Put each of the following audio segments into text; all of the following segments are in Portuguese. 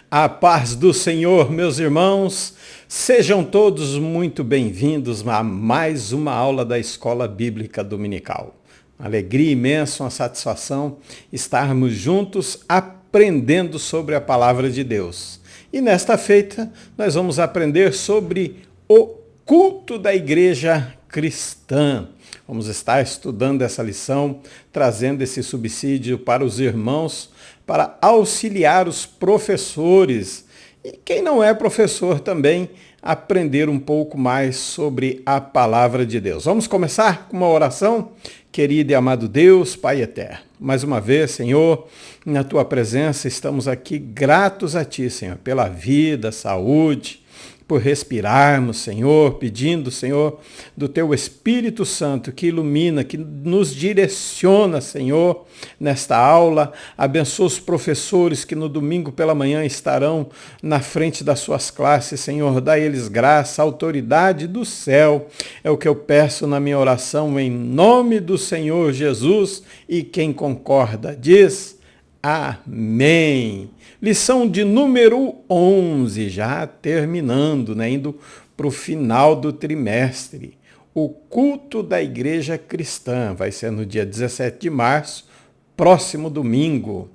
A paz do Senhor, meus irmãos, sejam todos muito bem-vindos a mais uma aula da Escola Bíblica Dominical. Uma alegria imensa, uma satisfação estarmos juntos aprendendo sobre a Palavra de Deus. E nesta feita, nós vamos aprender sobre o culto da Igreja Cristã. Vamos estar estudando essa lição, trazendo esse subsídio para os irmãos, para auxiliar os professores e quem não é professor também aprender um pouco mais sobre a palavra de Deus. Vamos começar com uma oração? Querido e amado Deus, Pai eterno, mais uma vez, Senhor, na Tua presença estamos aqui gratos a Ti, Senhor, pela vida, saúde, por respirarmos, Senhor, pedindo, Senhor, do Teu Espírito Santo que ilumina, que nos direciona, Senhor, nesta aula. Abençoa os professores que no domingo pela manhã estarão na frente das suas classes, Senhor. Dá a eles graça, autoridade do céu. É o que eu peço na minha oração em nome do Senhor Jesus. E quem concorda diz amém. Lição de número 11, já terminando, indo para o final do trimestre. O culto da Igreja Cristã vai ser no dia 17 de março, próximo domingo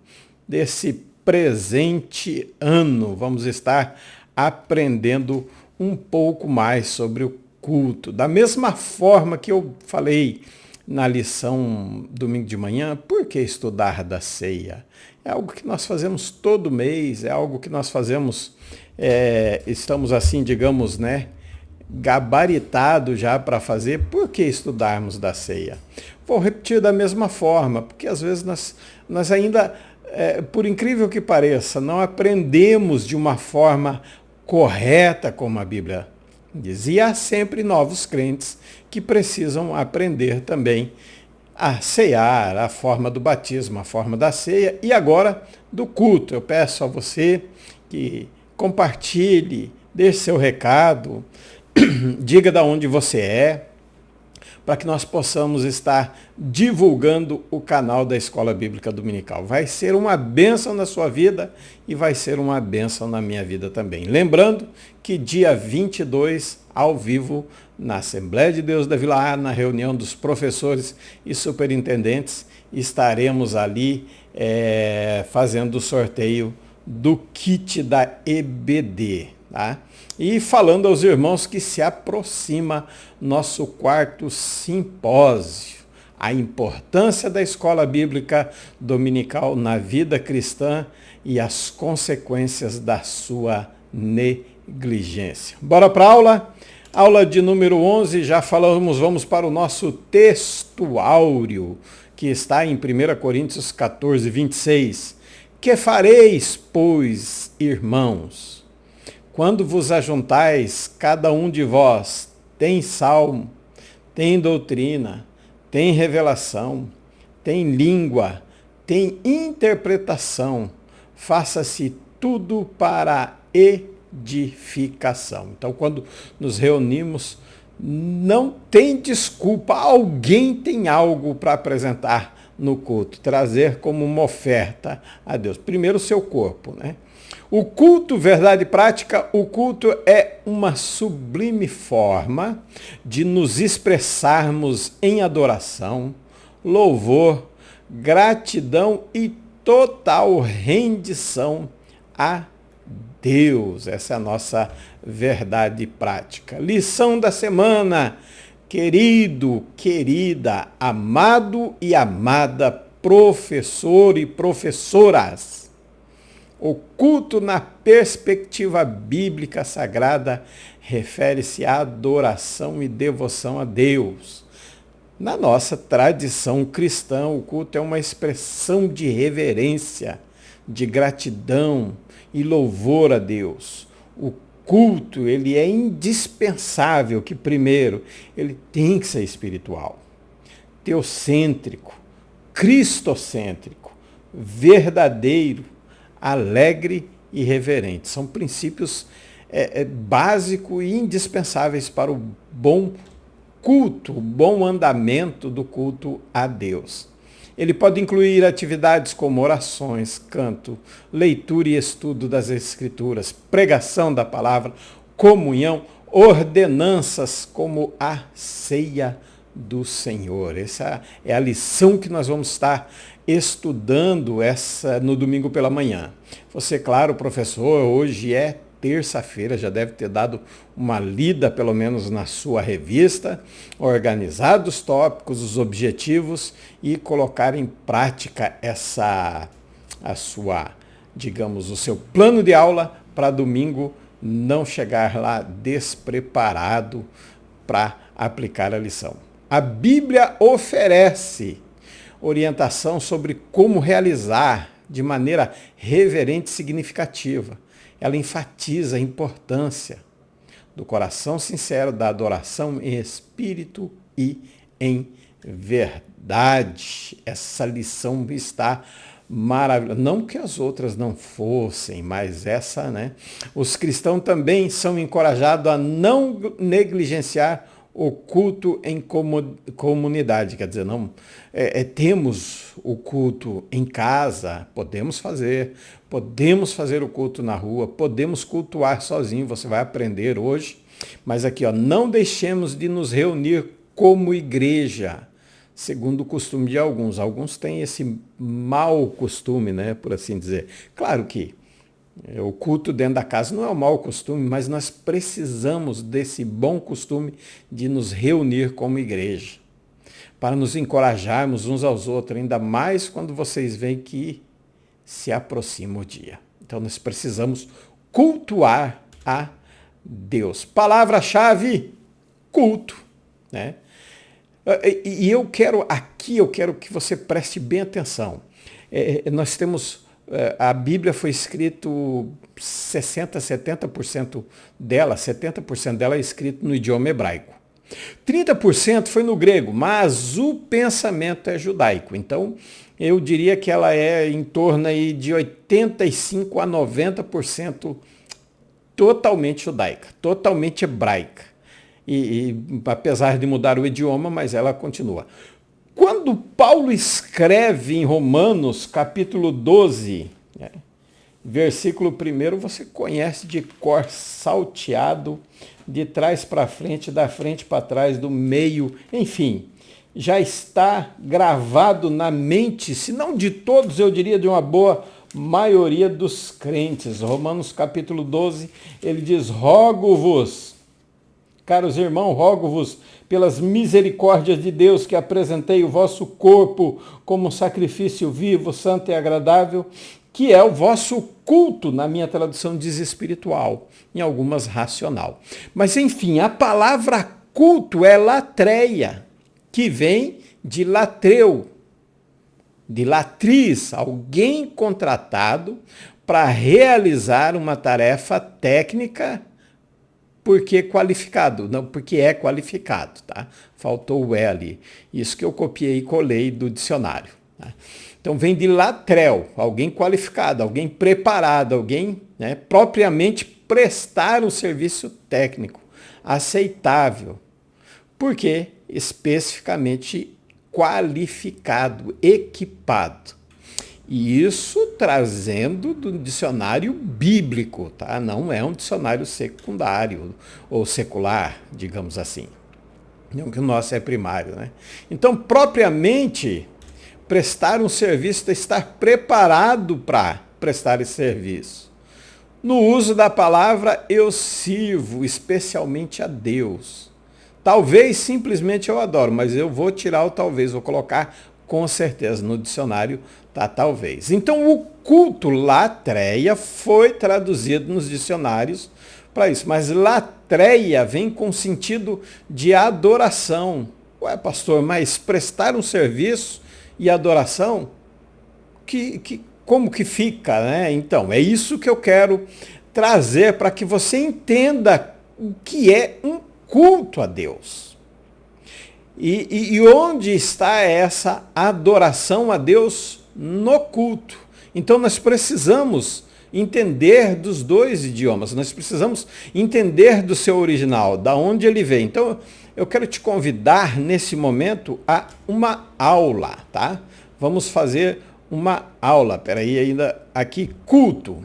desse presente ano. Vamos estar aprendendo um pouco mais sobre o culto. Da mesma forma que eu falei na lição domingo de manhã, por que estudar da ceia? É algo que nós fazemos todo mês, é algo que nós fazemos, estamos assim, digamos, gabaritado já para fazer. Por que estudarmos da ceia? Vou repetir da mesma forma, porque às vezes nós ainda, por incrível que pareça, não aprendemos de uma forma correta como a Bíblia diz. E há sempre novos crentes que precisam aprender também a cear, a forma do batismo, a forma da ceia e agora do culto. Eu peço a você que compartilhe, deixe seu recado, diga de onde você é, para que nós possamos estar divulgando o canal da Escola Bíblica Dominical. Vai ser uma bênção na sua vida e vai ser uma bênção na minha vida também. Lembrando que dia 22, ao vivo, na Assembleia de Deus da Vila A, na reunião dos professores e superintendentes, estaremos ali fazendo o sorteio do kit da EBD, tá? E falando aos irmãos que se aproxima nosso quarto simpósio, a importância da Escola Bíblica Dominical na vida cristã e as consequências da sua negligência. Bora para a aula? Aula de número 11, já falamos, vamos para o nosso texto áureo, que está em 1 Coríntios 14, 26. Que fareis, pois, irmãos? Quando vos ajuntais, cada um de vós tem salmo, tem doutrina, tem revelação, tem língua, tem interpretação, faça-se tudo para edificação. Então, quando nos reunimos, não tem desculpa, alguém tem algo para apresentar no culto, trazer como uma oferta a Deus. Primeiro o seu corpo, O culto, verdade e prática, o culto é uma sublime forma de nos expressarmos em adoração, louvor, gratidão e total rendição a Deus. Essa é a nossa verdade prática. Lição da semana, querido, querida, amado e amada professor e professoras. O culto na perspectiva bíblica sagrada refere-se à adoração e devoção a Deus. Na nossa tradição cristã, o culto é uma expressão de reverência, de gratidão e louvor a Deus. O culto, ele é indispensável que, primeiro, ele tem que ser espiritual, teocêntrico, cristocêntrico, verdadeiro, alegre e reverente. São princípios básicos e indispensáveis para o bom culto, o bom andamento do culto a Deus. Ele pode incluir atividades como orações, canto, leitura e estudo das Escrituras, pregação da palavra, comunhão, ordenanças como a ceia do Senhor. Essa é a lição que nós vamos estar estudando no domingo pela manhã. Você, claro, professor, hoje é terça-feira, já deve ter dado uma lida, pelo menos na sua revista, organizado os tópicos, os objetivos e colocar em prática o seu plano de aula para domingo não chegar lá despreparado para aplicar a lição. A Bíblia oferece orientação sobre como realizar de maneira reverente e significativa. Ela enfatiza a importância do coração sincero, da adoração em espírito e em verdade. Essa lição está maravilhosa. Não que as outras não fossem, mas essa, né? Os cristãos também são encorajados a não negligenciar o culto em comunidade, quer dizer, temos o culto em casa, podemos fazer o culto na rua, podemos cultuar sozinho, você vai aprender hoje, mas aqui, não deixemos de nos reunir como igreja, segundo o costume de alguns. Alguns têm esse mau costume, né, por assim dizer. Claro que o culto dentro da casa não é um mau costume, mas nós precisamos desse bom costume de nos reunir como igreja, para nos encorajarmos uns aos outros, ainda mais quando vocês veem que se aproxima o dia. Então nós precisamos cultuar a Deus. Palavra-chave, culto, né? E eu quero que você preste bem atenção. Nós temos... A Bíblia foi escrito 70% dela é escrito no idioma hebraico. 30% foi no grego, mas o pensamento é judaico. Então, eu diria que ela é em torno aí de 85% a 90% totalmente judaica, totalmente hebraica. E apesar de mudar o idioma, mas ela continua. Quando Paulo escreve em Romanos, capítulo 12, versículo 1, você conhece de cor salteado, de trás para frente, da frente para trás, do meio, enfim, já está gravado na mente, se não de todos, eu diria de uma boa maioria dos crentes. Romanos capítulo 12, ele diz: rogo-vos, caros irmãos, rogo-vos pelas misericórdias de Deus, que apresentei o vosso corpo como sacrifício vivo, santo e agradável, que é o vosso culto, na minha tradução diz espiritual, em algumas racional. Mas enfim, a palavra culto é latreia, que vem de latreu, de latriz, alguém contratado para realizar uma tarefa técnica, porque é qualificado, tá? Faltou o E ali. Isso que eu copiei e colei do dicionário. Tá? Então vem de latrel, alguém qualificado, alguém preparado, alguém, né, propriamente prestar um serviço técnico aceitável. Porque especificamente qualificado, equipado. E isso trazendo do dicionário bíblico, tá? Não é um dicionário secundário ou secular, digamos assim. Não que o nosso é primário, né? Então, propriamente, prestar um serviço é estar preparado para prestar esse serviço. No uso da palavra, eu sirvo especialmente a Deus. Talvez simplesmente eu adoro, mas eu vou tirar o talvez, vou colocar com certeza no dicionário, tá, talvez. Então o culto latreia foi traduzido nos dicionários para isso, mas latreia vem com sentido de adoração. Ué, pastor, mas prestar um serviço e adoração, como que fica, né? Então, é isso que eu quero trazer para que você entenda o que é um culto a Deus. E onde está essa adoração a Deus? No culto. Então nós precisamos entender dos dois idiomas, nós precisamos entender do seu original, da onde ele vem. Então eu quero te convidar nesse momento a uma aula, tá? vamos fazer uma aula. Peraí, ainda aqui, culto.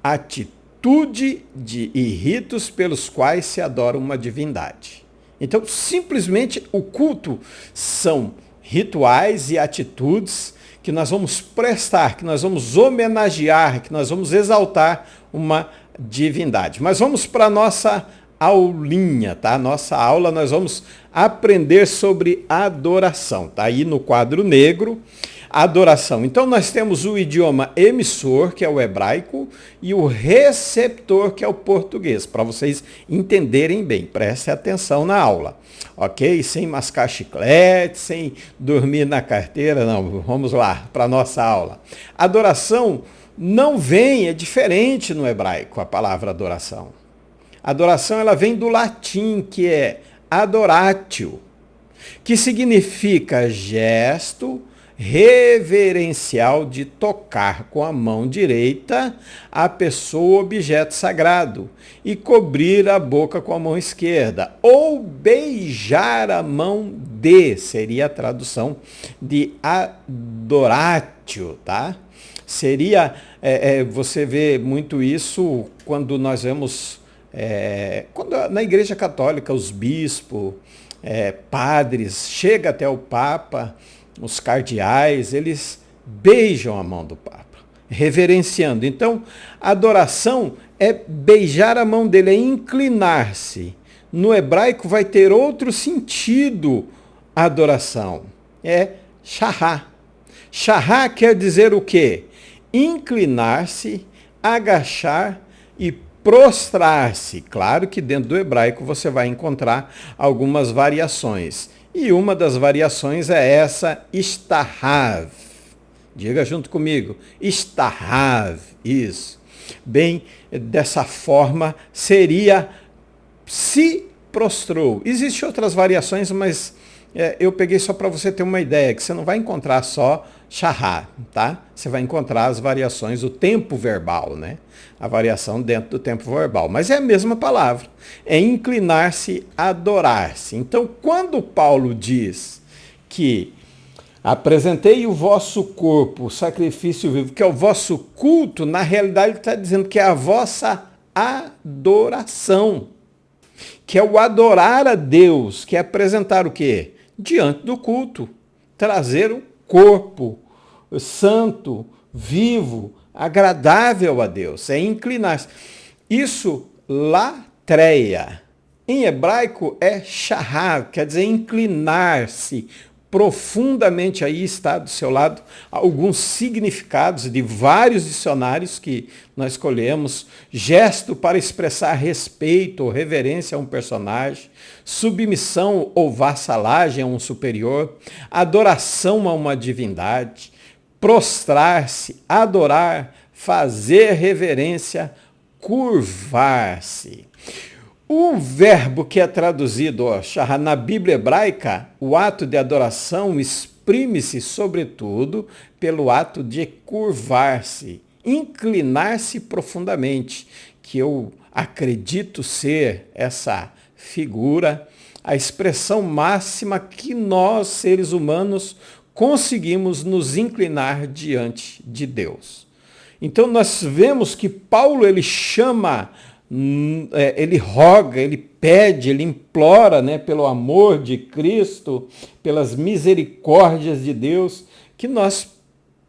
Atitude e ritos pelos quais se adora uma divindade. Então, simplesmente o culto são rituais e atitudes que nós vamos prestar, que nós vamos homenagear, que nós vamos exaltar uma divindade. Mas vamos para a nossa aulinha, tá? Nossa aula, nós vamos aprender sobre adoração. Tá aí no quadro negro, adoração. Então nós temos o idioma emissor, que é o hebraico, e o receptor, que é o português, para vocês entenderem bem. Prestem atenção na aula, ok? Sem mascar chiclete, sem dormir na carteira, não. Vamos lá para a nossa aula. Adoração não vem, é diferente no hebraico a palavra adoração. Adoração ela vem do latim, que é adoratio, que significa gesto reverencial de tocar com a mão direita a pessoa ou objeto sagrado e cobrir a boca com a mão esquerda, ou beijar a mão de, seria a tradução de adoratio, tá? Seria, você vê muito isso quando nós vemos, quando na Igreja Católica os bispos, padres, chega até o Papa, os cardeais, eles beijam a mão do Papa, reverenciando. Então, adoração é beijar a mão dele, é inclinar-se. No hebraico vai ter outro sentido adoração, é shahá. Shahá quer dizer o quê? Inclinar-se, agachar e prostrar-se. Claro que dentro do hebraico você vai encontrar algumas variações. E uma das variações é essa, istahav. Diga junto comigo, istahav, isso. Bem, dessa forma seria se prostrou. Existem outras variações, mas eu peguei só para você ter uma ideia, que você não vai encontrar só shahá, tá? Você vai encontrar as variações do tempo verbal, né? A variação dentro do tempo verbal. Mas é a mesma palavra. É inclinar-se, adorar-se. Então, quando Paulo diz que apresentei o vosso corpo, sacrifício vivo, que é o vosso culto, na realidade ele está dizendo que é a vossa adoração. Que é o adorar a Deus, que é apresentar o quê? Diante do culto. Trazer o corpo santo, vivo, agradável a Deus. É inclinar-se. Isso, latreia. Em hebraico é shahar, quer dizer inclinar-se profundamente. Aí está do seu lado alguns significados de vários dicionários que nós escolhemos. Gesto para expressar respeito ou reverência a um personagem, submissão ou vassalagem a um superior, adoração a uma divindade, prostrar-se, adorar, fazer reverência, curvar-se. O verbo que é traduzido na Bíblia hebraica, o ato de adoração exprime-se, sobretudo, pelo ato de curvar-se, inclinar-se profundamente, que eu acredito ser essa figura, a expressão máxima que nós, seres humanos, conseguimos nos inclinar diante de Deus. Então nós vemos que Paulo ele chama, ele roga, ele pede, ele implora, né, pelo amor de Cristo, pelas misericórdias de Deus, que nós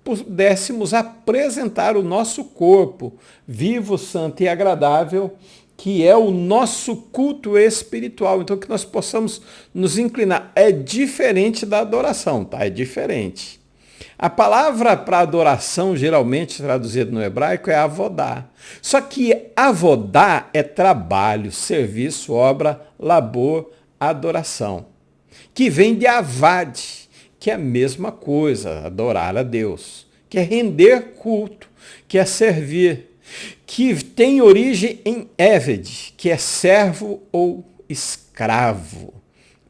pudéssemos apresentar o nosso corpo vivo, santo e agradável, que é o nosso culto espiritual. Então que nós possamos nos inclinar. É diferente da adoração, tá? É diferente. A palavra para adoração, geralmente traduzida no hebraico, é avodá. Só que avodá é trabalho, serviço, obra, labor, adoração. Que vem de avad, que é a mesma coisa, adorar a Deus. Que é render culto, que é servir. Que tem origem em eved, que é servo ou escravo.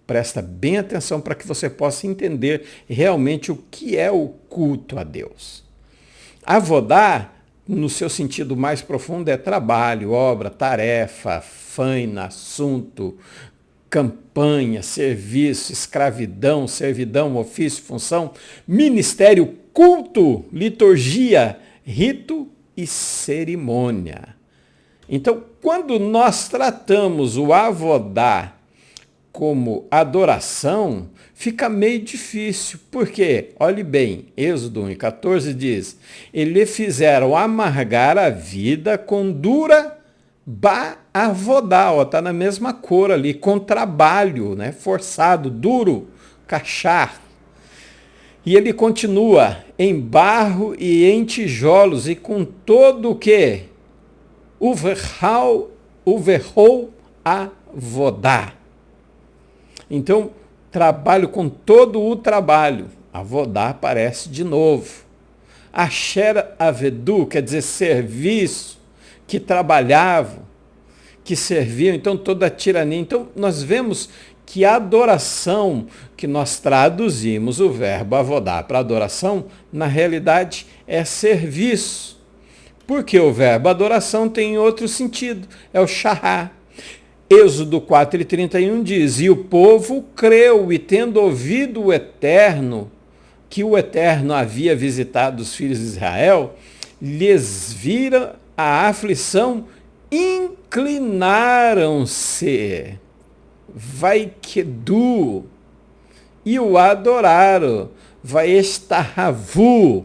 Presta bem atenção para que você possa entender realmente o que é o culto a Deus. Avodá, no seu sentido mais profundo, é trabalho, obra, tarefa, faina, assunto, campanha, serviço, escravidão, servidão, ofício, função, ministério, culto, liturgia, rito e cerimônia. Então, quando nós tratamos o avodá como adoração, fica meio difícil, porque, olhe bem, Êxodo 1:14 diz, eles fizeram amargar a vida com dura avodá, está na mesma cor ali, com trabalho, né, forçado, duro, cachar. E ele continua, em barro e em tijolos, e com todo o que? Uverrou avodá. Então, trabalho com todo o trabalho. Avodá aparece de novo. Asher avedu, quer dizer serviço, que trabalhavam, que serviam, então toda a tirania. Então, nós vemos que a adoração, que nós traduzimos o verbo avodá para adoração, na realidade é serviço. Porque o verbo adoração tem outro sentido, é o shahá. Êxodo 4:31 diz, e o povo creu, e tendo ouvido o Eterno, que o Eterno havia visitado os filhos de Israel, lhes vira a aflição, inclinaram-se, vaikedu, e o adoraram, vaestahavu.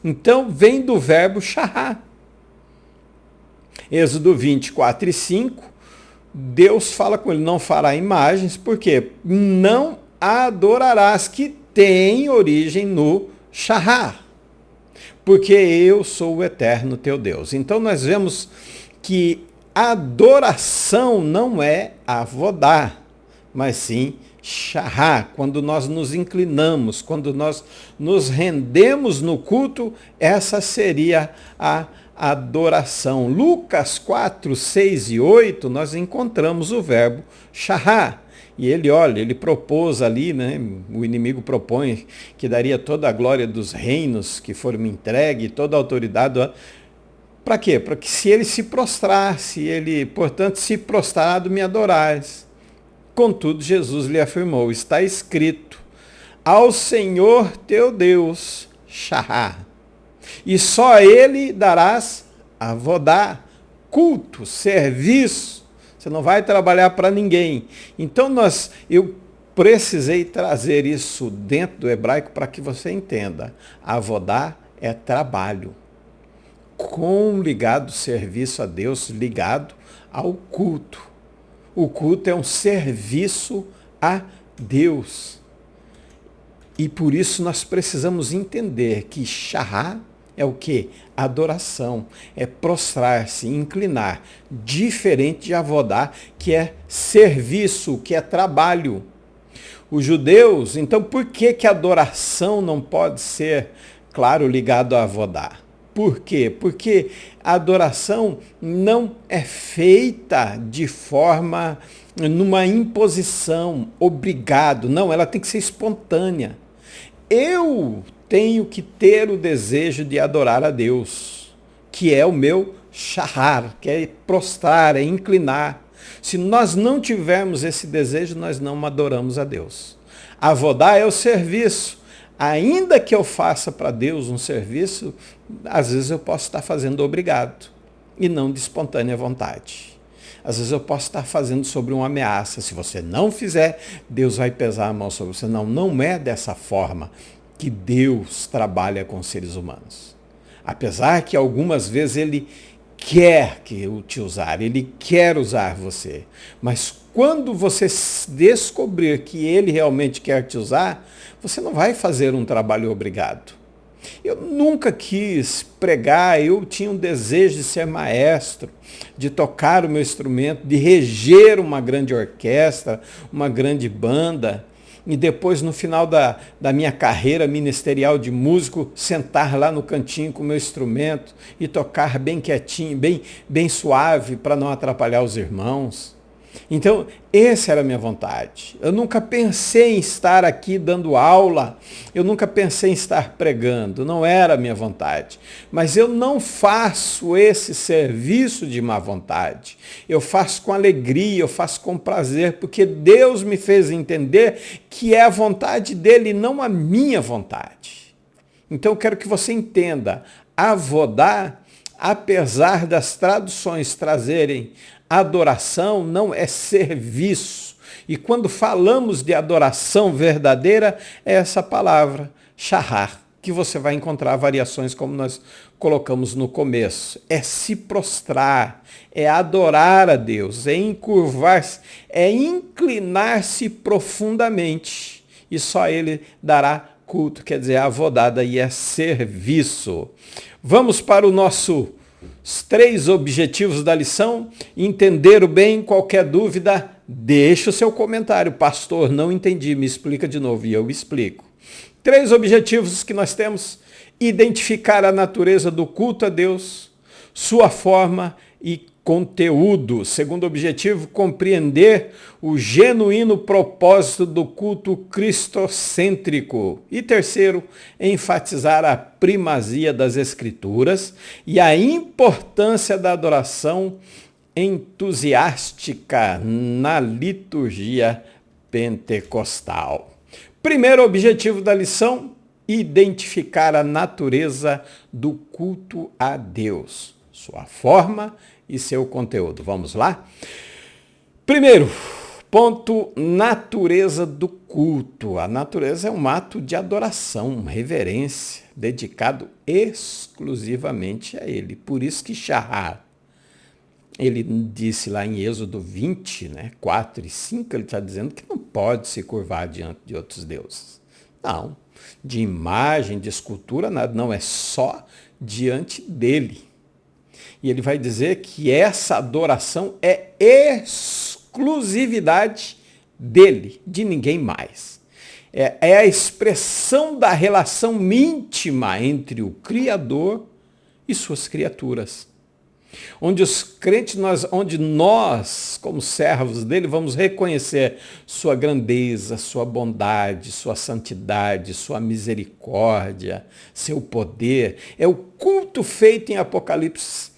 Então, vem do verbo shahá. Êxodo 24:5, Deus fala com ele, não fará imagens, porque não adorarás, que tem origem no shahá, porque eu sou o Eterno teu Deus. Então, nós vemos que adoração não é avodá, mas sim shahá, quando nós nos inclinamos, quando nós nos rendemos no culto, essa seria a adoração. Lucas 4:6 e 8, nós encontramos o verbo shahá. E ele propôs ali, né, o inimigo propõe que daria toda a glória dos reinos que foram entregue, toda a autoridade. Para quê? Para que se ele se prostrasse, ele, portanto, se prostrado me adorais. Contudo, Jesus lhe afirmou, está escrito, ao Senhor teu Deus, shahá, e só a ele darás avodá, culto, serviço. Você não vai trabalhar para ninguém. Então eu precisei trazer isso dentro do hebraico para que você entenda. Avodá é trabalho, com ligado serviço a Deus, ligado ao culto. O culto é um serviço a Deus. E por isso nós precisamos entender que shahá é o quê? Adoração. É prostrar-se, inclinar. Diferente de avodá, que é serviço, que é trabalho. Os judeus, então por que a adoração não pode ser, claro, ligado a avodá? Por quê? Porque a adoração não é feita de forma, numa imposição, obrigado. Não, ela tem que ser espontânea. Eu tenho que ter o desejo de adorar a Deus, que é o meu shahar, que é prostrar, é inclinar. Se nós não tivermos esse desejo, nós não adoramos a Deus. Avodá é o serviço. Ainda que eu faça para Deus um serviço, às vezes eu posso estar fazendo obrigado e não de espontânea vontade. Às vezes eu posso estar fazendo sobre uma ameaça. Se você não fizer, Deus vai pesar a mão sobre você. Não, não é dessa forma que Deus trabalha com seres humanos. Apesar que algumas vezes Ele quer te usar, Ele quer usar você. Mas quando você descobrir que Ele realmente quer te usar, você não vai fazer um trabalho obrigado. Eu nunca quis pregar, eu tinha um desejo de ser maestro, de tocar o meu instrumento, de reger uma grande orquestra, uma grande banda, e depois, no final da minha carreira ministerial de músico, sentar lá no cantinho com o meu instrumento e tocar bem quietinho, bem suave, para não atrapalhar os irmãos. Então, essa era a minha vontade. Eu nunca pensei em estar aqui dando aula, eu nunca pensei em estar pregando, não era a minha vontade. Mas eu não faço esse serviço de má vontade. Eu faço com alegria, eu faço com prazer, porque Deus me fez entender que é a vontade dele, não a minha vontade. Então, eu quero que você entenda, avodar, apesar das traduções trazerem adoração, não é serviço. E quando falamos de adoração verdadeira, é essa palavra, shahar, que você vai encontrar variações como nós colocamos no começo. É se prostrar, é adorar a Deus, é encurvar-se, é inclinar-se profundamente. E só Ele dará culto, quer dizer, avodada, e é serviço. Vamos para os 3 objetivos da lição. Entenderam bem? Qualquer dúvida, deixa o seu comentário. Pastor, não entendi, me explica de novo. E eu explico. 3 objetivos que nós temos: identificar a natureza do culto a Deus, sua forma e conteúdo. Segundo objetivo, compreender o genuíno propósito do culto cristocêntrico. E terceiro, enfatizar a primazia das Escrituras e a importância da adoração entusiástica na liturgia pentecostal. Primeiro objetivo da lição: identificar a natureza do culto a Deus, sua forma e seu conteúdo. Vamos lá? Primeiro ponto, natureza do culto. A natureza é um ato de adoração, reverência, dedicado exclusivamente a Ele. Por isso que shahar, ele disse lá em Êxodo 20, 4 e 5, ele está dizendo que não pode se curvar diante de outros deuses. Não, de imagem, de escultura, nada, não, é só diante dele. E ele vai dizer que essa adoração é exclusividade dele, de ninguém mais. É a expressão da relação íntima entre o Criador e suas criaturas. Onde os crentes, onde nós, como servos dele, vamos reconhecer sua grandeza, sua bondade, sua santidade, sua misericórdia, seu poder. É o culto feito em Apocalipse,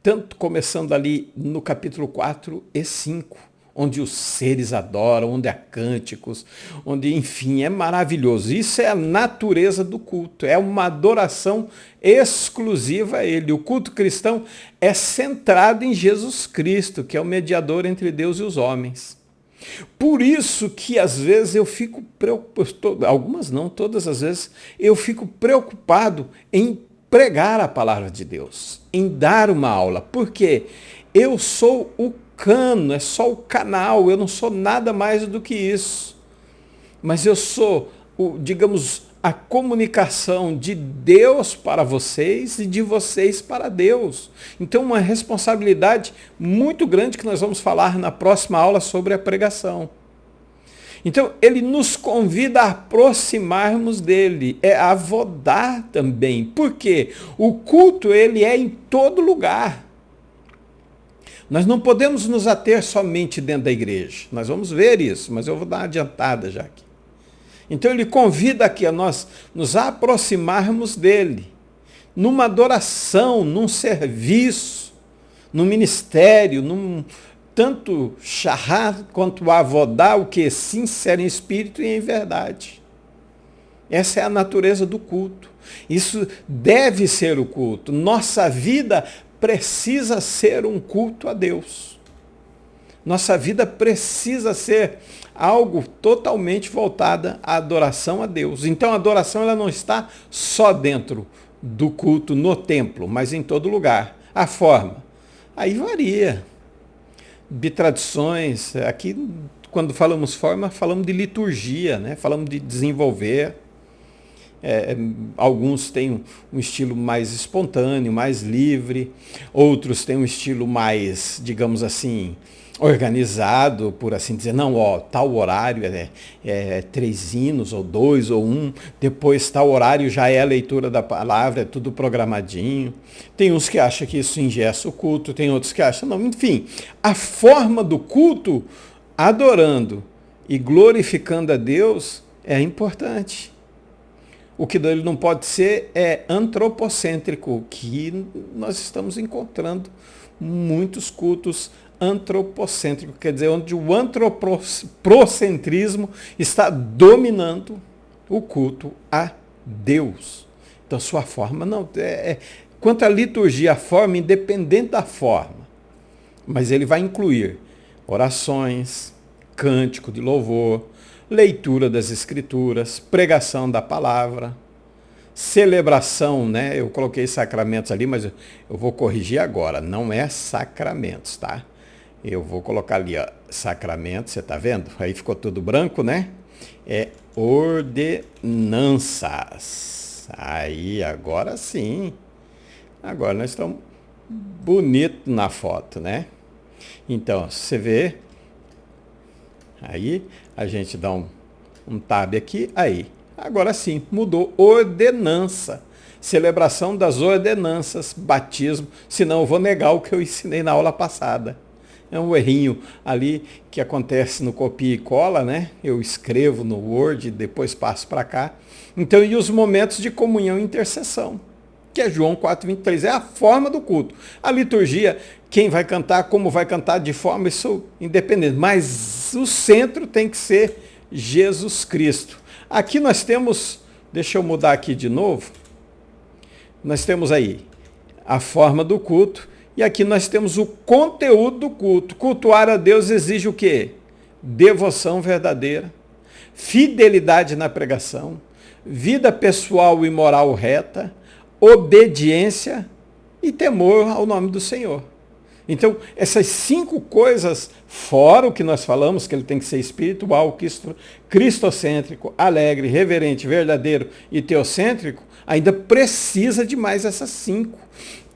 tanto começando ali no capítulo 4 e 5, onde os seres adoram, onde há cânticos, onde, enfim, é maravilhoso. Isso é a natureza do culto, é uma adoração exclusiva a Ele. O culto cristão é centrado em Jesus Cristo, que é o mediador entre Deus e os homens. Por isso que às vezes eu fico preocupado, algumas não, todas as vezes, eu fico preocupado em pregar a palavra de Deus, em dar uma aula, porque eu sou o cano, é só o canal, eu não sou nada mais do que isso. Mas eu sou, digamos, a comunicação de Deus para vocês e de vocês para Deus. Então, uma responsabilidade muito grande que nós vamos falar na próxima aula sobre a pregação. Então, ele nos convida a aproximarmos dele, é avodar também. Por quê? O culto, ele é em todo lugar. Nós não podemos nos ater somente dentro da igreja. Nós vamos ver isso, mas eu vou dar uma adiantada já aqui. Então ele convida aqui a nós nos aproximarmos dele, numa adoração, num serviço, num ministério, tanto shahar quanto avodar, o que sincero em espírito e em verdade. Essa é a natureza do culto. Isso deve ser o culto. Nossa vida precisa ser um culto a Deus. Nossa vida precisa ser algo totalmente voltada à adoração a Deus. Então a adoração ela não está só dentro do culto no templo, mas em todo lugar. A forma, aí varia. De tradições, aqui quando falamos forma, falamos de liturgia, falamos de desenvolver. Alguns têm um estilo mais espontâneo, mais livre, outros têm um estilo mais, digamos assim, organizado, por assim dizer, não, ó, tal horário é 3 hinos, ou 2, ou 1, depois tal horário já é a leitura da palavra, é tudo programadinho. Tem uns que acham que isso ingessa o culto, tem outros que acham, não, enfim, a forma do culto, adorando e glorificando a Deus, é importante. O que ele não pode ser é antropocêntrico, que nós estamos encontrando muitos cultos antropocêntricos, quer dizer, onde o antropocentrismo está dominando o culto a Deus. Então, sua forma não quanto à liturgia, a forma, independente da forma, mas ele vai incluir orações, cântico de louvor, leitura das escrituras, pregação da palavra, celebração, né? Eu coloquei sacramentos ali, mas eu vou corrigir agora. Não é sacramentos, tá? Eu vou colocar ali, ó, sacramentos, você tá vendo? Aí ficou tudo branco, né? É ordenanças. Aí, agora sim. Agora nós estamos bonitos na foto, né? Então, você vê. Aí, a gente dá um tab aqui, aí. Agora sim, mudou. Ordenança. Celebração das ordenanças, batismo. Senão eu vou negar o que eu ensinei na aula passada. É um errinho ali que acontece no copia e cola, né? Eu escrevo no Word, depois passo para cá. Então, e os momentos de comunhão e intercessão, que é João 4:23, é a forma do culto. A liturgia, quem vai cantar, como vai cantar, de forma, isso independente. Mas o centro tem que ser Jesus Cristo. Aqui nós temos, deixa eu mudar aqui de novo, nós temos aí a forma do culto, e aqui nós temos o conteúdo do culto. Cultuar a Deus exige o quê? Devoção verdadeira, fidelidade na pregação, vida pessoal e moral reta, obediência e temor ao nome do Senhor. Então, essas 5 coisas, fora o que nós falamos, que ele tem que ser espiritual, cristocêntrico, alegre, reverente, verdadeiro e teocêntrico, ainda precisa de mais essas 5.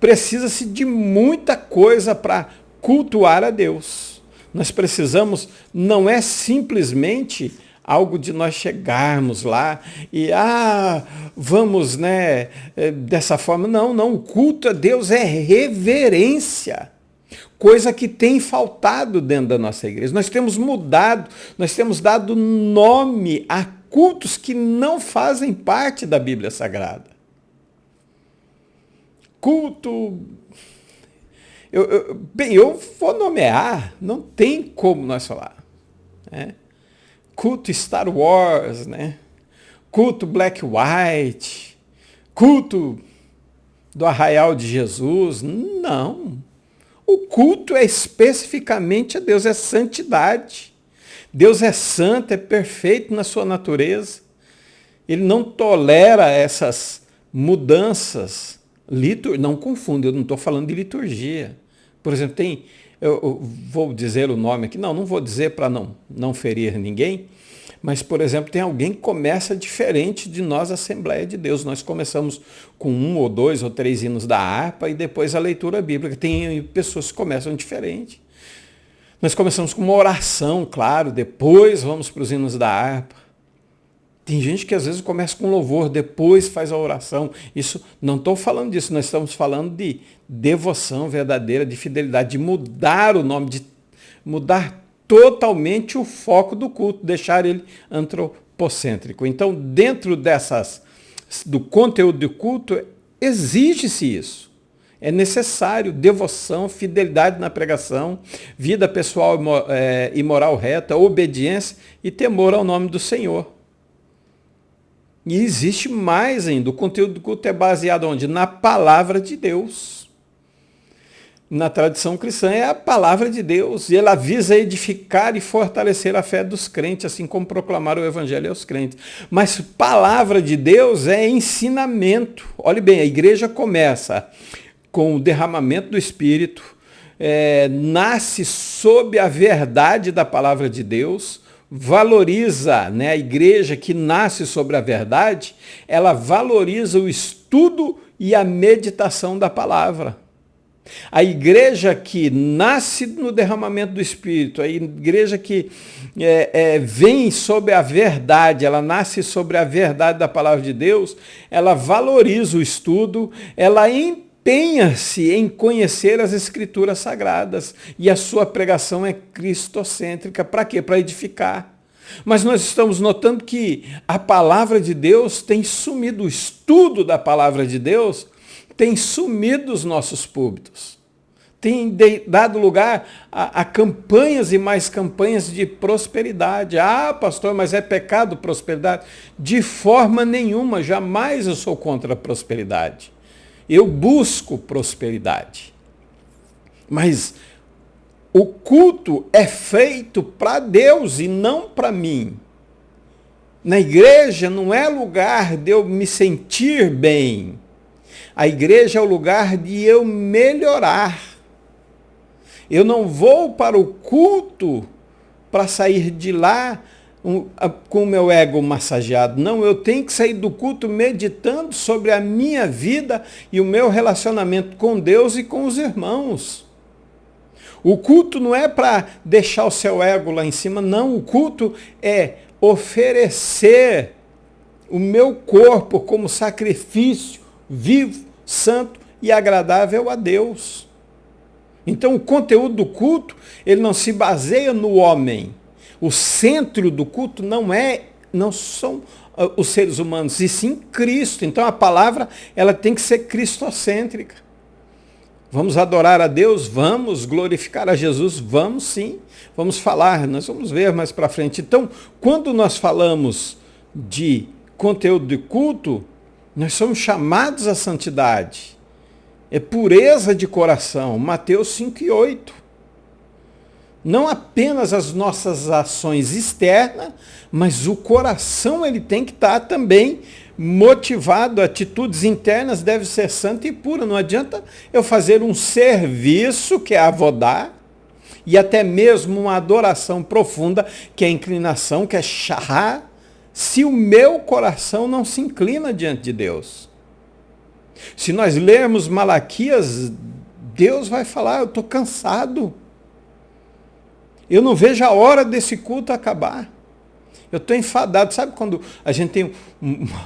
Precisa-se de muita coisa para cultuar a Deus. Nós precisamos, não é simplesmente algo de nós chegarmos lá e, vamos, né, dessa forma. Não, o culto a Deus é reverência. Coisa que tem faltado dentro da nossa igreja. Nós temos mudado, nós temos dado nome a cultos que não fazem parte da Bíblia Sagrada. Culto... Eu vou nomear, não tem como nós falar. Né? Culto Star Wars, né? Culto Black White, culto do Arraial de Jesus. Não. O culto é especificamente a Deus, é santidade. Deus é santo, é perfeito na sua natureza. Ele não tolera essas mudanças. Não confunda, eu não estou falando de liturgia. Por exemplo, eu vou dizer o nome aqui, não vou dizer para não ferir ninguém, mas, por exemplo, tem alguém que começa diferente de nós, Assembleia de Deus. Nós começamos com 1 ou 2 ou 3 hinos da harpa e depois a leitura bíblica. Tem pessoas que começam diferente. Nós começamos com uma oração, claro, depois vamos para os hinos da harpa. Tem gente que às vezes começa com louvor, depois faz a oração. Isso, não estou falando disso, nós estamos falando de devoção verdadeira, de fidelidade, de mudar o nome, de mudar totalmente o foco do culto, deixar ele antropocêntrico. Então, dentro do conteúdo do culto, exige-se isso. É necessário devoção, fidelidade na pregação, vida pessoal e moral reta, obediência e temor ao nome do Senhor. E existe mais ainda. O conteúdo do culto é baseado onde? Na palavra de Deus. Na tradição cristã é a palavra de Deus. E ela visa edificar e fortalecer a fé dos crentes, assim como proclamar o evangelho aos crentes. Mas palavra de Deus é ensinamento. Olhe bem, a igreja começa com o derramamento do Espírito, nasce sob a verdade da palavra de Deus, valoriza, né, a igreja que nasce sobre a verdade, ela valoriza o estudo e a meditação da palavra. A igreja que nasce no derramamento do Espírito, a igreja que vem sobre a verdade, ela nasce sobre a verdade da palavra de Deus, ela valoriza o estudo, ela empenha-se em conhecer as Escrituras Sagradas e a sua pregação é cristocêntrica. Para quê? Para edificar. Mas nós estamos notando que a palavra de Deus tem sumido, o estudo da palavra de Deus tem sumido dos nossos púlpitos. Tem dado lugar a campanhas e mais campanhas de prosperidade. Ah, pastor, mas é pecado prosperidade? De forma nenhuma, jamais eu sou contra a prosperidade. Eu busco prosperidade. Mas o culto é feito para Deus e não para mim. Na igreja não é lugar de eu me sentir bem. A igreja é o lugar de eu melhorar. Eu não vou para o culto para sair de lá com o meu ego massageado. Não, eu tenho que sair do culto meditando sobre a minha vida e o meu relacionamento com Deus e com os irmãos. O culto não é para deixar o seu ego lá em cima, não. O culto é oferecer o meu corpo como sacrifício vivo, santo e agradável a Deus. Então o conteúdo do culto, ele não se baseia no homem. O centro do culto não são os seres humanos, e sim Cristo. Então a palavra, ela tem que ser cristocêntrica. Vamos adorar a Deus? Vamos glorificar a Jesus? Vamos sim. Vamos falar, nós vamos ver mais para frente. Então, quando nós falamos de conteúdo de culto, nós somos chamados à santidade. É pureza de coração, Mateus 5:8. Não apenas as nossas ações externas, mas o coração ele tem que estar também motivado. Atitudes internas devem ser santa e pura. Não adianta eu fazer um serviço, que é avodar, e até mesmo uma adoração profunda, que é inclinação, que é shahá, se o meu coração não se inclina diante de Deus. Se nós lermos Malaquias, Deus vai falar, eu estou cansado. Eu não vejo a hora desse culto acabar. Eu estou enfadado. Sabe quando a gente tem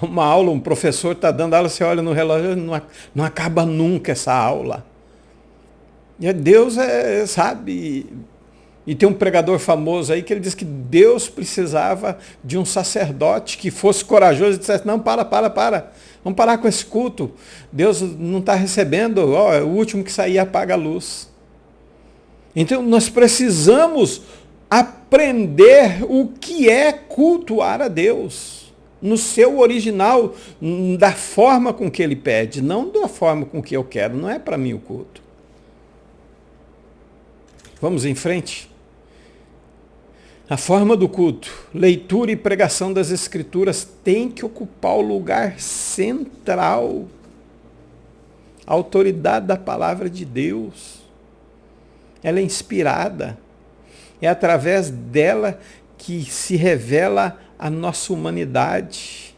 uma aula, um professor está dando aula, você olha no relógio, não acaba nunca essa aula. E Deus sabe. E tem um pregador famoso aí que ele diz que Deus precisava de um sacerdote que fosse corajoso e dissesse, não, para. Vamos parar com esse culto. Deus não está recebendo, o último que sair apaga a luz. Então nós precisamos aprender o que é cultuar a Deus. No seu original, da forma com que ele pede, não da forma com que eu quero. Não é para mim o culto. Vamos em frente. A forma do culto, leitura e pregação das Escrituras tem que ocupar o lugar central. A autoridade da palavra de Deus. Ela é inspirada. É através dela que se revela a nossa humanidade.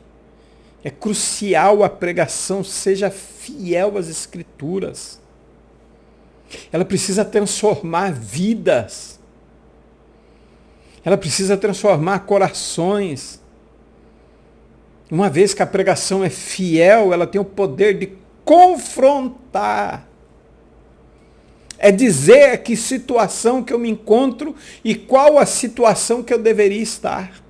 É crucial a pregação seja fiel às Escrituras. Ela precisa transformar vidas. Ela precisa transformar corações. Uma vez que a pregação é fiel, ela tem o poder de confrontar. É dizer que situação que eu me encontro e qual a situação que eu deveria estar.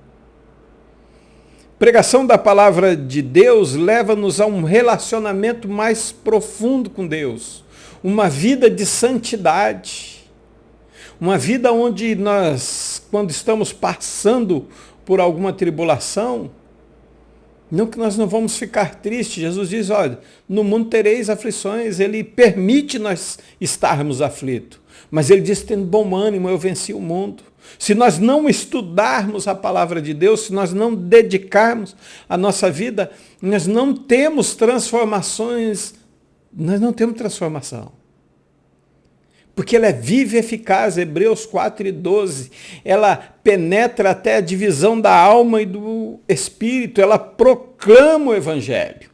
Pregação da palavra de Deus leva-nos a um relacionamento mais profundo com Deus. Uma vida de santidade. Uma vida onde nós, quando estamos passando por alguma tribulação, não que nós não vamos ficar tristes. Jesus diz, olha, no mundo tereis aflições. Ele permite nós estarmos aflitos. Mas ele diz, tendo bom ânimo, eu venci o mundo. Se nós não estudarmos a palavra de Deus, se nós não dedicarmos a nossa vida, nós não temos transformações, nós não temos transformação. Porque ela é viva e eficaz, Hebreus 4:12. Ela penetra até a divisão da alma e do espírito. Ela proclama o Evangelho.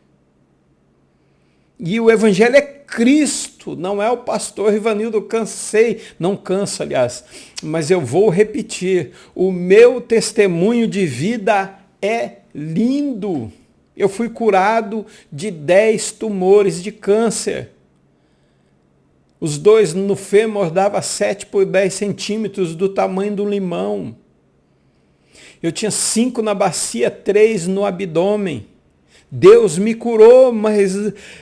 E o Evangelho é Cristo, não é o pastor Ivanildo, não canso, aliás, mas eu vou repetir, o meu testemunho de vida é lindo. Eu fui curado de 10 tumores de câncer. Os 2 no fêmur dava 7 por 10 centímetros, do tamanho do limão. Eu tinha 5 na bacia, 3 no abdômen. Deus me curou, mas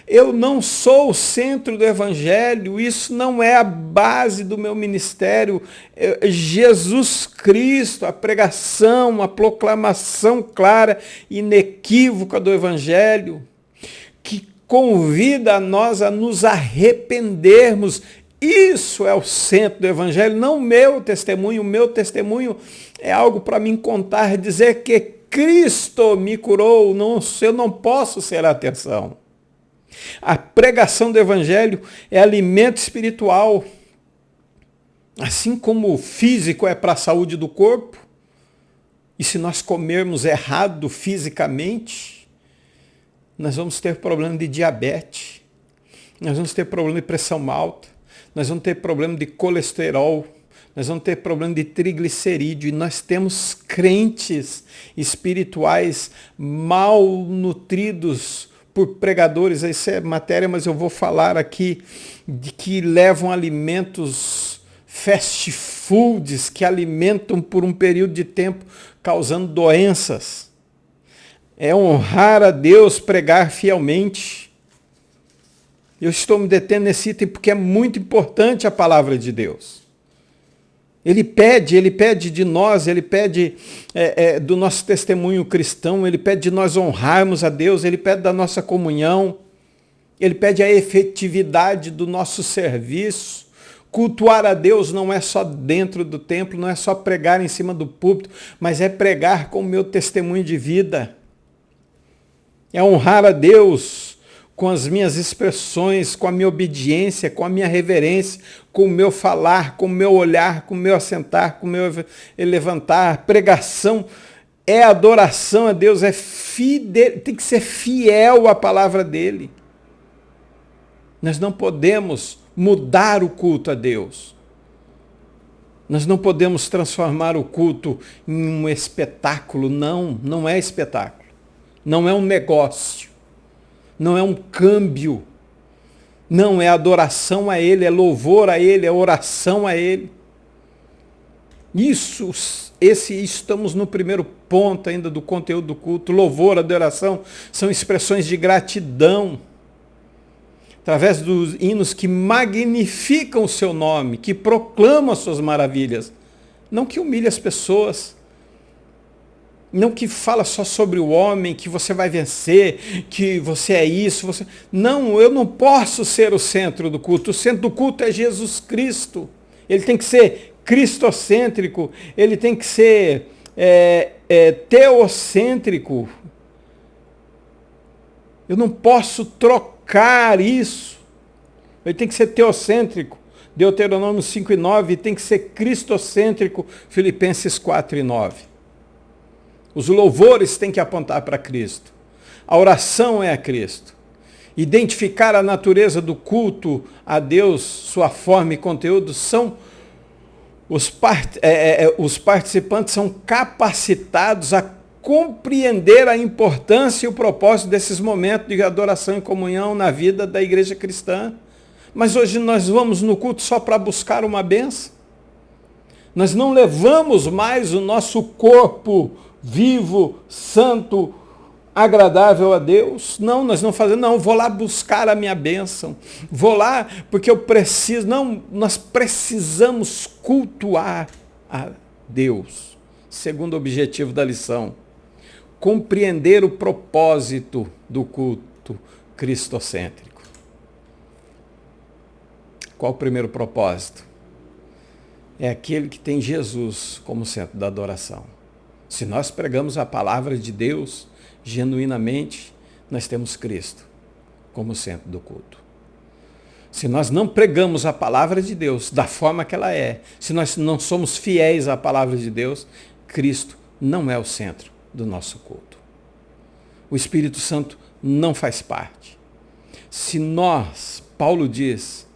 eu não sou o centro do evangelho, isso não é a base do meu ministério. Jesus Cristo, a pregação, a proclamação clara, inequívoca do evangelho, que convida a nós a nos arrependermos. Isso é o centro do evangelho, não o meu testemunho. O meu testemunho é algo para me contar, dizer que Cristo me curou, eu não posso ser a atenção. A pregação do evangelho é alimento espiritual. Assim como o físico é para a saúde do corpo, e se nós comermos errado fisicamente, nós vamos ter problema de diabetes, nós vamos ter problema de pressão alta, nós vamos ter problema de colesterol, nós vamos ter problema de triglicerídeo, e nós temos crentes espirituais mal nutridos por pregadores. Isso é matéria, mas eu vou falar aqui de que levam alimentos fast foods, que alimentam por um período de tempo, causando doenças. É honrar a Deus pregar fielmente. Eu estou me detendo nesse item porque é muito importante a palavra de Deus. Ele pede de nós, ele pede do nosso testemunho cristão, ele pede de nós honrarmos a Deus, ele pede da nossa comunhão, ele pede a efetividade do nosso serviço. Cultuar a Deus não é só dentro do templo, não é só pregar em cima do púlpito, mas é pregar com o meu testemunho de vida. É honrar a Deus com as minhas expressões, com a minha obediência, com a minha reverência, com o meu falar, com o meu olhar, com o meu assentar, com o meu levantar. Pregação é adoração a Deus, tem que ser fiel à palavra dele. Nós não podemos mudar o culto a Deus. Nós não podemos transformar o culto em um espetáculo. Não é espetáculo. Não é um negócio. Não é um câmbio. Não, é adoração a Ele, é louvor a Ele, é oração a Ele. Estamos no primeiro ponto ainda do conteúdo do culto. Louvor, adoração, são expressões de gratidão. Através dos hinos que magnificam o seu nome, que proclamam as suas maravilhas. Não que humilhe as pessoas. Não que fala só sobre o homem, que você vai vencer, que você é isso. Não, eu não posso ser o centro do culto. O centro do culto é Jesus Cristo. Ele tem que ser cristocêntrico, ele tem que ser teocêntrico. Eu não posso trocar isso. Ele tem que ser teocêntrico. Deuteronômio 5:9, tem que ser cristocêntrico. Filipenses 4:9. Os louvores têm que apontar para Cristo. A oração é a Cristo. Identificar a natureza do culto a Deus, sua forma e conteúdo, são os participantes são capacitados a compreender a importância e o propósito desses momentos de adoração e comunhão na vida da igreja cristã. Mas hoje nós vamos no culto só para buscar uma bênção. Nós não levamos mais o nosso corpo vivo, santo, agradável a Deus. Não, nós não fazemos, não, vou lá buscar a minha bênção. Vou lá porque eu preciso. Não, nós precisamos cultuar a Deus. Segundo objetivo da lição, compreender o propósito do culto cristocêntrico. Qual o primeiro propósito? É aquele que tem Jesus como centro da adoração. Se nós pregamos a palavra de Deus genuinamente, nós temos Cristo como centro do culto. Se nós não pregamos a palavra de Deus da forma que ela é, se nós não somos fiéis à palavra de Deus, Cristo não é o centro do nosso culto. O Espírito Santo não faz parte. Se nós Paulo diz,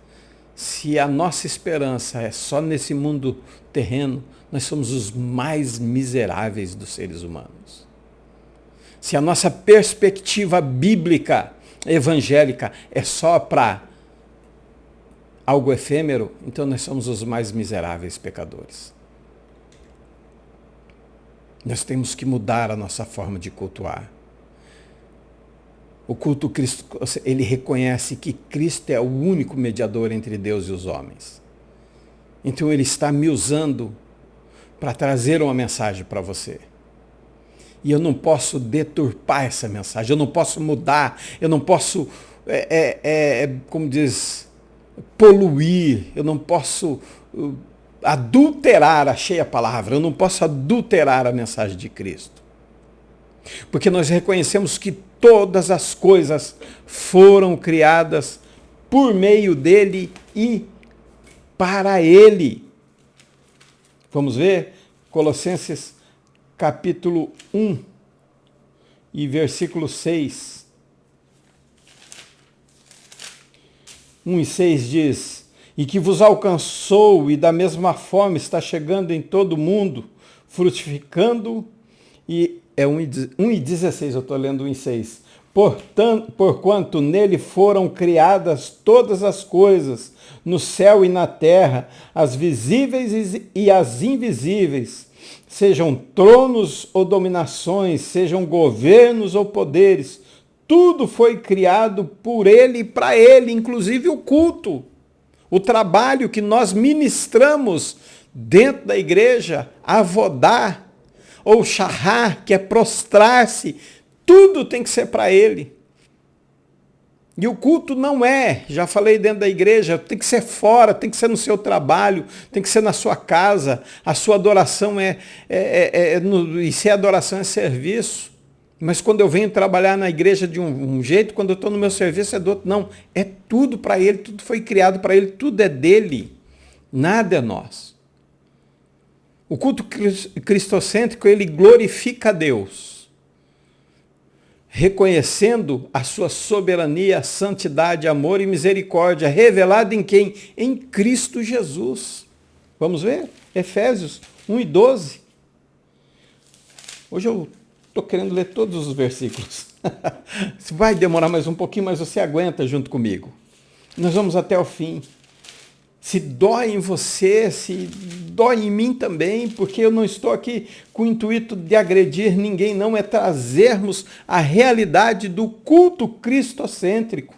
se a nossa esperança é só nesse mundo terreno, nós somos os mais miseráveis dos seres humanos. Se a nossa perspectiva bíblica, evangélica, é só para algo efêmero, então nós somos os mais miseráveis pecadores. Nós temos que mudar a nossa forma de cultuar. O culto Cristo, ele reconhece que Cristo é o único mediador entre Deus e os homens. Então ele está me usando para trazer uma mensagem para você. E eu não posso deturpar essa mensagem, eu não posso mudar, eu não posso, como diz, poluir, eu não posso adulterar, achei a palavra, eu não posso adulterar a mensagem de Cristo. Porque nós reconhecemos que todas as coisas foram criadas por meio dele e para ele. Vamos ver? Colossenses capítulo 1 e versículo 6. 1 e 6 diz, e que vos alcançou e da mesma forma está chegando em todo o mundo, frutificando, e é 1 e 16, eu estou lendo 1 e 6. Porquanto nele foram criadas todas as coisas, no céu e na terra, as visíveis e as invisíveis, sejam tronos ou dominações, sejam governos ou poderes, tudo foi criado por ele e para ele, inclusive o culto, o trabalho que nós ministramos dentro da igreja, avodar, ou charrar, que é prostrar-se, tudo tem que ser para ele. E o culto não é, já falei dentro da igreja, tem que ser fora, tem que ser no seu trabalho, tem que ser na sua casa. A sua adoração e se a adoração é serviço. Mas quando eu venho trabalhar na igreja de um jeito, quando eu estou no meu serviço é do outro. Não, é tudo para ele, tudo foi criado para ele, tudo é dele, nada é nosso. O culto cristocêntrico, ele glorifica a Deus, reconhecendo a sua soberania, santidade, amor e misericórdia, revelada em quem? Em Cristo Jesus. Vamos ver? Efésios 1 e 12. Hoje eu estou querendo ler todos os versículos. Vai demorar mais um pouquinho, mas você aguenta junto comigo. Nós vamos até o fim. Se dói em você, se dói em mim também, porque eu não estou aqui com o intuito de agredir ninguém, não, é trazermos a realidade do culto cristocêntrico.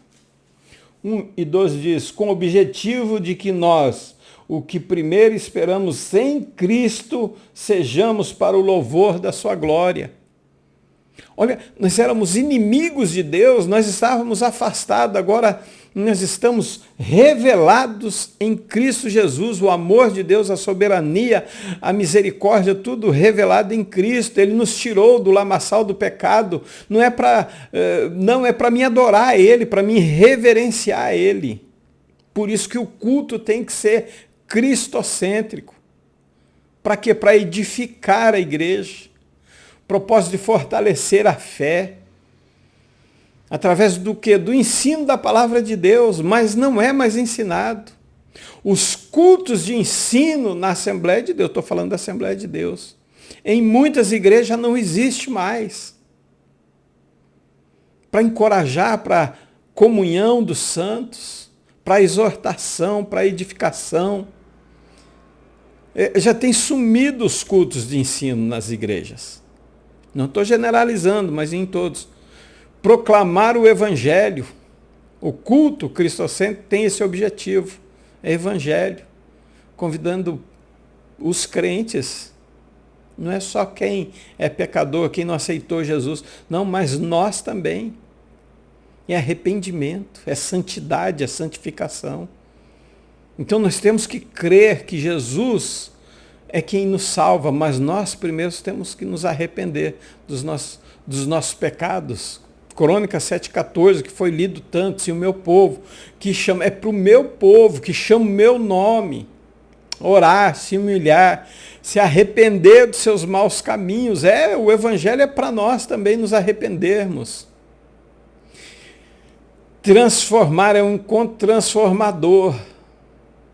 1 e 12 diz, com o objetivo de que nós, o que primeiro esperamos em Cristo, sejamos para o louvor da sua glória. Olha, nós éramos inimigos de Deus, nós estávamos afastados, agora nós estamos revelados em Cristo Jesus, o amor de Deus, a soberania, a misericórdia, tudo revelado em Cristo. Ele nos tirou do lamaçal do pecado, não é para me adorar a Ele, para me reverenciar a Ele. Por isso que o culto tem que ser cristocêntrico. Para quê? Para edificar a igreja. Propósito de fortalecer a fé. Através do quê? Do ensino da palavra de Deus, mas não é mais ensinado. Os cultos de ensino na Assembleia de Deus, estou falando da Assembleia de Deus, em muitas igrejas não existe mais. Para encorajar, para comunhão dos santos, para exortação, para edificação. Já tem sumido os cultos de ensino nas igrejas. Não estou generalizando, mas em todos. Proclamar o evangelho. O culto cristocêntrico tem esse objetivo. É evangelho. Convidando os crentes. Não é só quem é pecador, quem não aceitou Jesus. Não, mas nós também. É arrependimento, é santidade, é santificação. Então nós temos que crer que Jesus é quem nos salva, mas nós primeiro temos que nos arrepender dos nossos pecados. Crônicas 7,14, que foi lido tanto, se o meu povo, que chama, é para o meu povo, que chama o meu nome, orar, se humilhar, se arrepender dos seus maus caminhos. O evangelho é para nós também nos arrependermos. Transformar é um encontro transformador.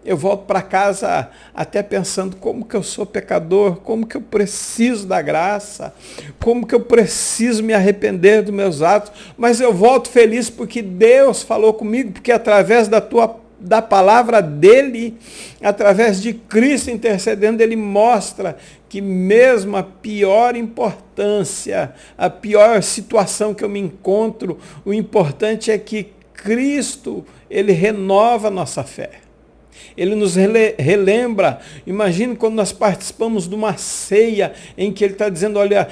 Eu volto para casa até pensando como que eu sou pecador, como que eu preciso da graça, como que eu preciso me arrepender dos meus atos, mas eu volto feliz porque Deus falou comigo, porque através da palavra dele, através de Cristo intercedendo, ele mostra que mesmo a pior importância, a pior situação que eu me encontro, o importante é que Cristo, ele renova a nossa fé. Ele nos relembra. Imagine quando nós participamos de uma ceia em que ele está dizendo, olha,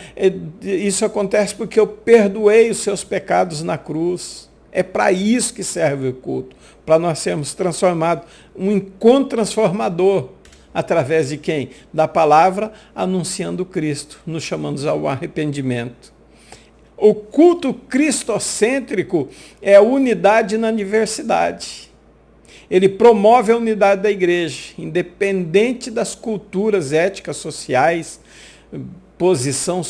isso acontece porque eu perdoei os seus pecados na cruz. É para isso que serve o culto, para nós sermos transformados, um encontro transformador, através de quem? Da palavra, anunciando Cristo, nos chamando ao arrependimento. O culto cristocêntrico é a unidade na diversidade. Ele promove a unidade da igreja, independente das culturas éticas, sociais, posição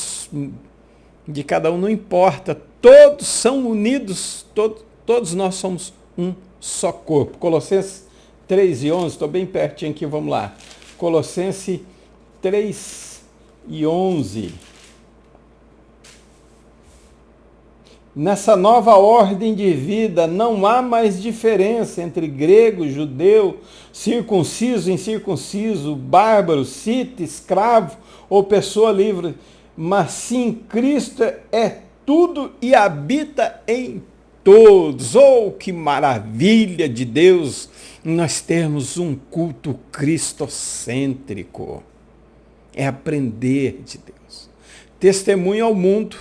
de cada um, não importa. Todos são unidos, todos nós somos um só corpo. Colossenses 3:11, estou bem pertinho aqui, vamos lá. Colossenses 3:11. Nessa nova ordem de vida, não há mais diferença entre grego, judeu, circunciso, incircunciso, bárbaro, cita, escravo ou pessoa livre, mas sim Cristo é tudo e habita em todos. Oh, que maravilha de Deus nós termos um culto cristocêntrico. É aprender de Deus. Testemunho ao mundo.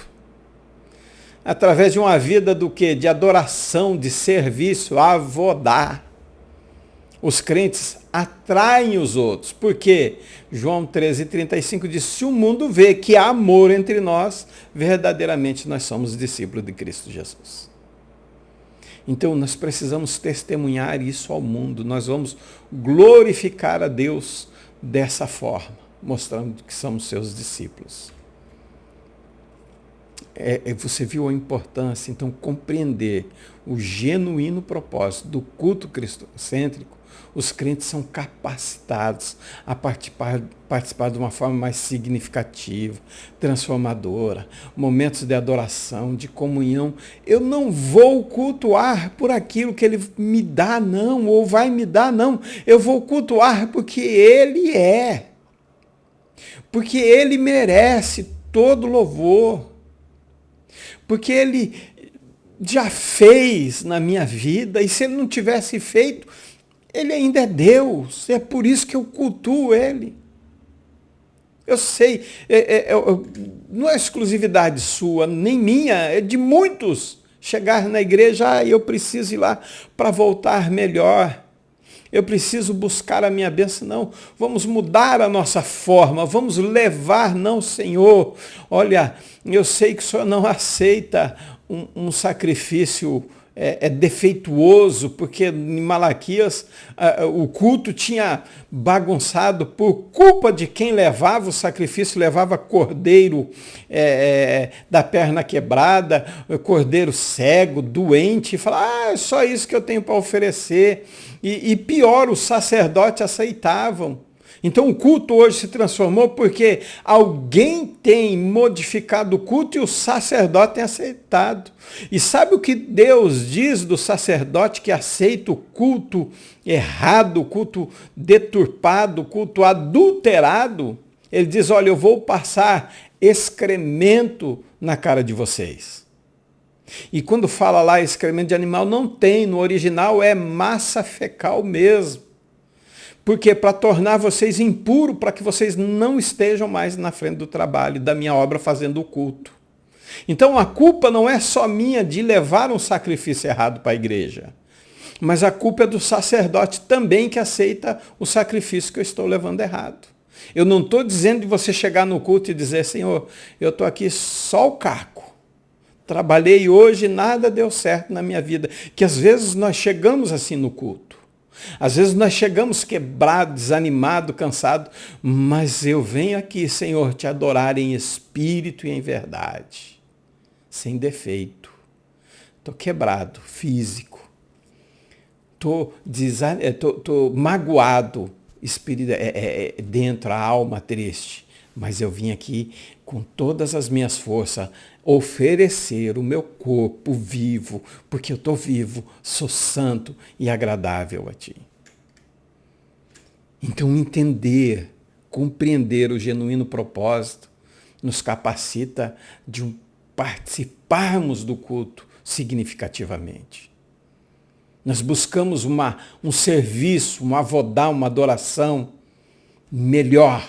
Através de uma vida do quê? De adoração, de serviço, avodar. Os crentes atraem os outros. Por quê? João 13:35 diz, se o mundo vê que há amor entre nós, verdadeiramente nós somos discípulos de Cristo Jesus. Então nós precisamos testemunhar isso ao mundo. Nós vamos glorificar a Deus dessa forma, mostrando que somos seus discípulos. Você viu a importância, então, compreender o genuíno propósito do culto cristocêntrico. Os crentes são capacitados a participar de uma forma mais significativa, transformadora, momentos de adoração, de comunhão. Eu não vou cultuar por aquilo que ele me dá, não, ou vai me dar, não. Eu vou cultuar porque ele é. Porque ele merece todo louvor. Porque ele já fez na minha vida, e se ele não tivesse feito, ele ainda é Deus. É por isso que eu cultuo ele. Eu sei, não é exclusividade sua, nem minha, é de muitos. Chegar na igreja, eu preciso ir lá para voltar melhor. Eu preciso buscar a minha bênção, não. Vamos mudar a nossa forma, vamos levar, não, Senhor. Olha, eu sei que o Senhor não aceita um sacrifício defeituoso, porque em Malaquias o culto tinha bagunçado por culpa de quem levava o sacrifício, levava cordeiro da perna quebrada, cordeiro cego, doente, e falava, é só isso que eu tenho para oferecer. E pior, os sacerdotes aceitavam. Então o culto hoje se transformou porque alguém tem modificado o culto e o sacerdote tem aceitado. E sabe o que Deus diz do sacerdote que aceita o culto errado, o culto deturpado, o culto adulterado? Ele diz, olha, eu vou passar excremento na cara de vocês. E quando fala lá excremento de animal, não tem, no original é massa fecal mesmo. Porque para tornar vocês impuros, para que vocês não estejam mais na frente do trabalho, da minha obra fazendo o culto. Então a culpa não é só minha de levar um sacrifício errado para a igreja, mas a culpa é do sacerdote também que aceita o sacrifício que eu estou levando errado. Eu não estou dizendo de você chegar no culto e dizer, Senhor, eu estou aqui só o caco. Trabalhei hoje, nada deu certo na minha vida. Que às vezes nós chegamos assim no culto. Às vezes nós chegamos quebrados, desanimados, cansados, mas eu venho aqui, Senhor, te adorar em espírito e em verdade, sem defeito. Estou quebrado, físico, tô magoado, espírito, dentro, a alma triste. Mas eu vim aqui com todas as minhas forças oferecer o meu corpo vivo, porque eu estou vivo, sou santo e agradável a ti. Então entender, compreender o genuíno propósito nos capacita de participarmos do culto significativamente. Nós buscamos um serviço, uma avodá, uma adoração melhor,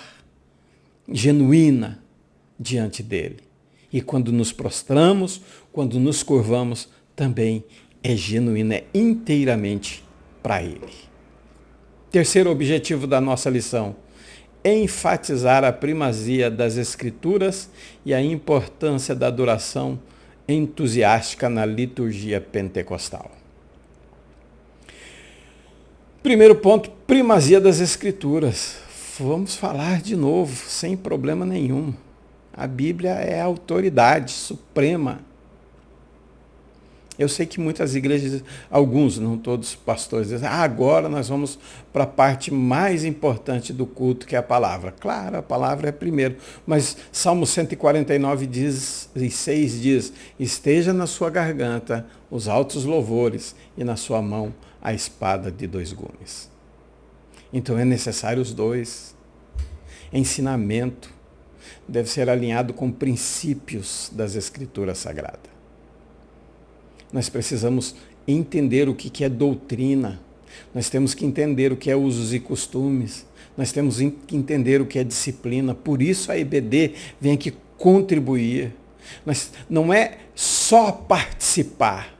genuína diante dele. E quando nos prostramos, quando nos curvamos, também é genuína, é inteiramente para ele. Terceiro objetivo da nossa lição: enfatizar a primazia das Escrituras e a importância da adoração entusiástica na liturgia pentecostal. Primeiro ponto, primazia das Escrituras. Vamos falar de novo, sem problema nenhum. A Bíblia é a autoridade suprema. Eu sei que muitas igrejas, alguns, não todos pastores, dizem, agora nós vamos para a parte mais importante do culto, que é a palavra. Claro, a palavra é primeiro, mas Salmo 149 diz, esteja na sua garganta os altos louvores e na sua mão a espada de dois gumes. Então é necessário os dois. Ensinamento deve ser alinhado com princípios das Escrituras Sagradas. Nós precisamos entender o que é doutrina. Nós temos que entender o que é usos e costumes. Nós temos que entender o que é disciplina. Por isso a EBD vem aqui contribuir. Não é só participar.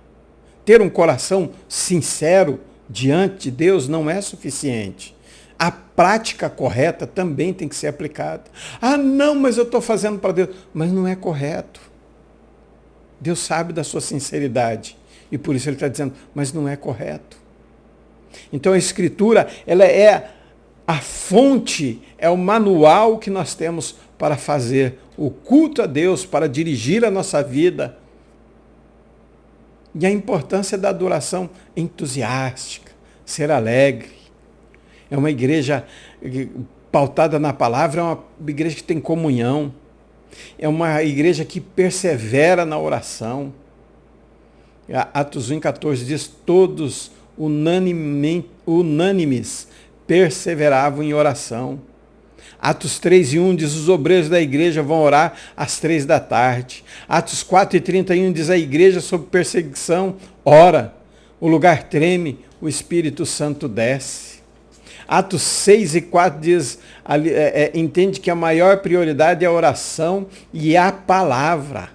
Ter um coração sincero diante de Deus não é suficiente. A prática correta também tem que ser aplicada. Ah, não, mas eu estou fazendo para Deus. Mas não é correto. Deus sabe da sua sinceridade. E por isso ele está dizendo, mas não é correto. Então a Escritura, ela é a fonte, é o manual que nós temos para fazer o culto a Deus, para dirigir a nossa vida. E a importância da adoração entusiástica, ser alegre. É uma igreja pautada na palavra, é uma igreja que tem comunhão. É uma igreja que persevera na oração. Atos 1,14 diz, todos unânimes perseveravam em oração. Atos 3:1 diz, os obreiros da igreja vão orar às 3 da tarde. Atos 4:31 diz, a igreja sob perseguição ora. O lugar treme, o Espírito Santo desce. Atos 6:4 diz, entende que a maior prioridade é a oração e a palavra.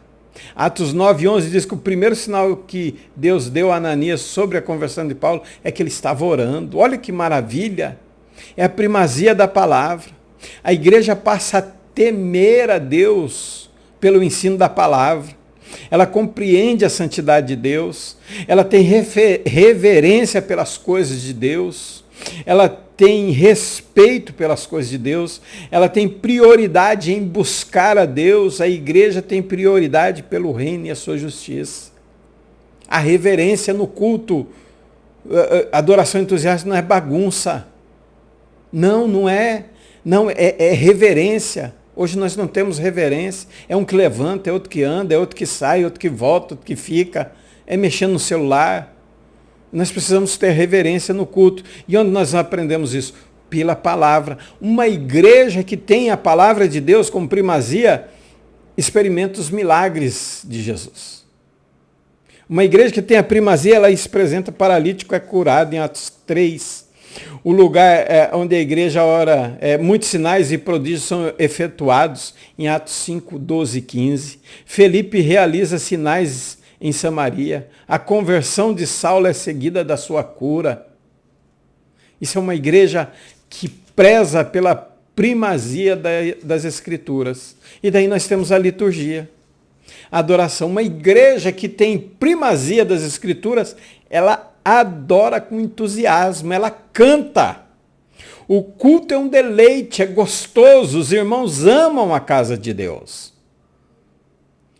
Atos 9:11 diz que o primeiro sinal que Deus deu a Ananias sobre a conversão de Paulo é que ele estava orando. Olha que maravilha! É a primazia da palavra. A igreja passa a temer a Deus pelo ensino da palavra. Ela compreende a santidade de Deus. Ela tem reverência pelas coisas de Deus. Ela tem respeito pelas coisas de Deus, ela tem prioridade em buscar a Deus, a igreja tem prioridade pelo reino e a sua justiça. A reverência no culto, a adoração entusiasta não é bagunça. Não é. Não, é reverência. Hoje nós não temos reverência. É um que levanta, é outro que anda, é outro que sai, outro que volta, outro que fica. É mexendo no celular. Nós precisamos ter reverência no culto. E onde nós aprendemos isso? Pela palavra. Uma igreja que tem a palavra de Deus como primazia, experimenta os milagres de Jesus. Uma igreja que tem a primazia, ela se apresenta paralítico, é curado em Atos 3. O lugar onde a igreja ora, muitos sinais e prodígios são efetuados em Atos 5, 12 e 15. Felipe realiza sinais em Samaria. A conversão de Saulo é seguida da sua cura. Isso é uma igreja que preza pela primazia das Escrituras. E daí nós temos a liturgia, a adoração. Uma igreja que tem primazia das Escrituras, ela adora com entusiasmo, ela canta. O culto é um deleite, é gostoso, os irmãos amam a casa de Deus.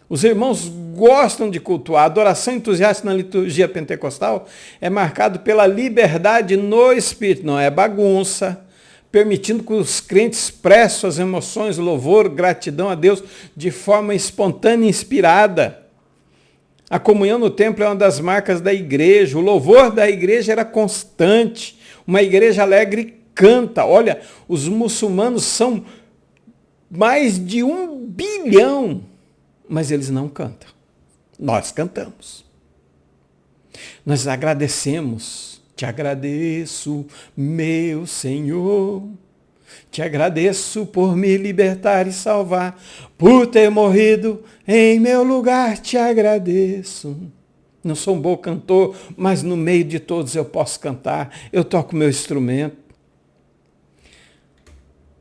Os irmãos gostam de cultuar. A adoração entusiasta na liturgia pentecostal é marcado pela liberdade no espírito, não é bagunça, permitindo que os crentes expressem suas emoções, louvor, gratidão a Deus de forma espontânea e inspirada. A comunhão no templo é uma das marcas da igreja. O louvor da igreja era constante. Uma igreja alegre canta. Olha, os muçulmanos são mais de 1 bilhão, mas eles não cantam. Nós cantamos. Nós agradecemos. Te agradeço, meu Senhor. Te agradeço por me libertar e salvar, por ter morrido em meu lugar, te agradeço. Não sou um bom cantor, mas no meio de todos eu posso cantar, eu toco meu instrumento.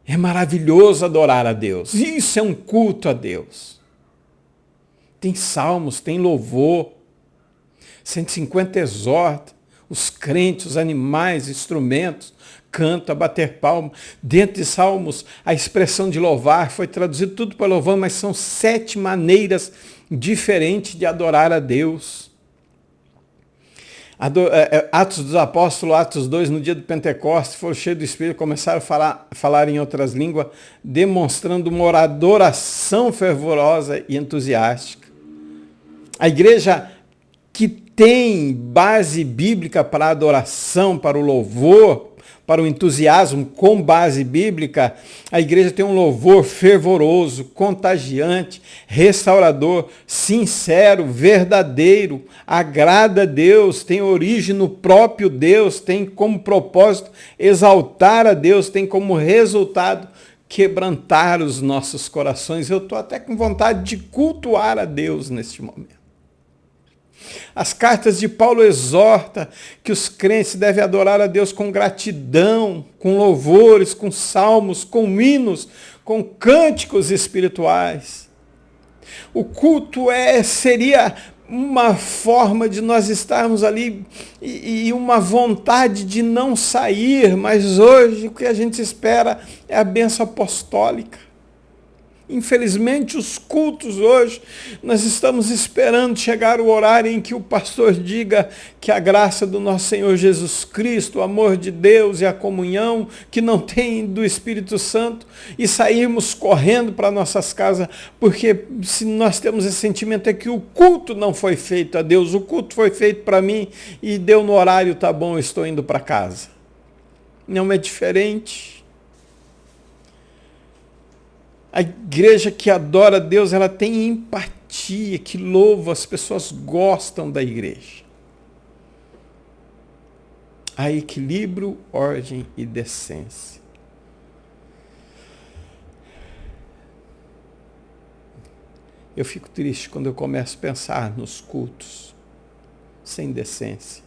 É maravilhoso adorar a Deus, isso é um culto a Deus. Tem salmos, tem louvor, 150 exorta, os crentes, os animais, instrumentos, canto, a bater palma. Dentro de Salmos, a expressão de louvar foi traduzido tudo para louvor, mas são 7 maneiras diferentes de adorar a Deus. Atos dos Apóstolos, Atos 2, no dia do Pentecostes, foram cheios do Espírito, começaram a falar em outras línguas, demonstrando uma adoração fervorosa e entusiástica. A igreja que tem base bíblica para a adoração, para o louvor, para o entusiasmo com base bíblica, a igreja tem um louvor fervoroso, contagiante, restaurador, sincero, verdadeiro, agrada a Deus, tem origem no próprio Deus, tem como propósito exaltar a Deus, tem como resultado quebrantar os nossos corações. Eu estou até com vontade de cultuar a Deus neste momento. As cartas de Paulo exortam que os crentes devem adorar a Deus com gratidão, com louvores, com salmos, com hinos, com cânticos espirituais. O culto seria uma forma de nós estarmos ali e uma vontade de não sair, mas hoje o que a gente espera é a bênção apostólica. Infelizmente, os cultos hoje, nós estamos esperando chegar o horário em que o pastor diga que a graça do nosso Senhor Jesus Cristo, o amor de Deus e a comunhão que não tem do Espírito Santo, e sairmos correndo para nossas casas, porque se nós temos esse sentimento é que o culto não foi feito a Deus, o culto foi feito para mim e deu no horário, tá bom, eu estou indo para casa. Não é diferente. A igreja que adora a Deus, ela tem empatia, que louva, as pessoas gostam da igreja. Há equilíbrio, ordem e decência. Eu fico triste quando eu começo a pensar nos cultos sem decência.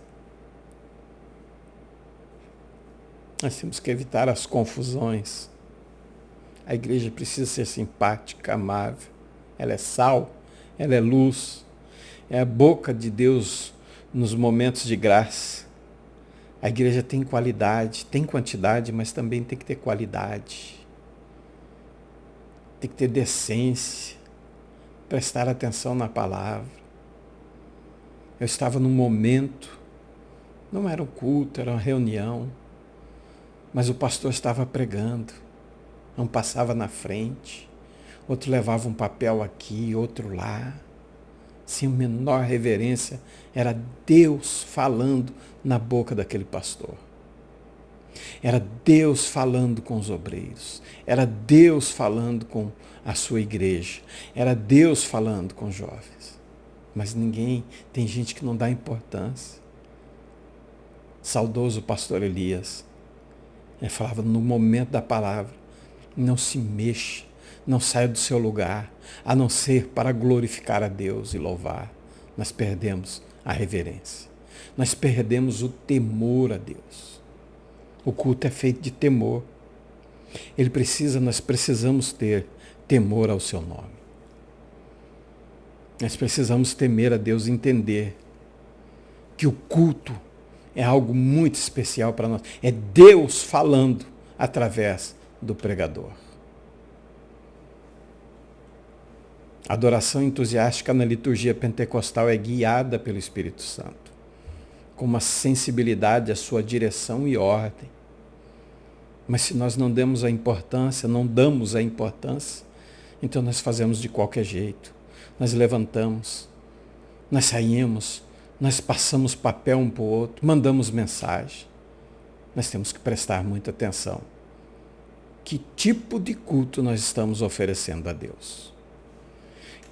Nós temos que evitar as confusões. A igreja precisa ser simpática, amável. Ela é sal, ela é luz. É a boca de Deus nos momentos de graça. A igreja tem qualidade, tem quantidade, mas também tem que ter qualidade. Tem que ter decência, prestar atenção na palavra. Eu estava num momento, não era um culto, era uma reunião, mas o pastor estava pregando. Um passava na frente, outro levava um papel aqui, outro lá, sem a menor reverência. Era Deus falando na boca daquele pastor. Era Deus falando com os obreiros. Era Deus falando com a sua igreja. Era Deus falando com os jovens. Mas tem gente que não dá importância. Saudoso pastor Elias, ele falava no momento da palavra, não se mexa, não saia do seu lugar, a não ser para glorificar a Deus e louvar. Nós perdemos a reverência. Nós perdemos o temor a Deus. O culto é feito de temor. Nós precisamos ter temor ao seu nome. Nós precisamos temer a Deus e entender que o culto é algo muito especial para nós. É Deus falando através do pregador. A adoração entusiástica na liturgia pentecostal é guiada pelo Espírito Santo, com uma sensibilidade à sua direção e ordem. Mas se nós não damos a importância, então nós fazemos de qualquer jeito. Nós levantamos, nós saímos, nós passamos papel um para o outro, mandamos mensagem. Nós temos que prestar muita atenção. Que tipo de culto nós estamos oferecendo a Deus?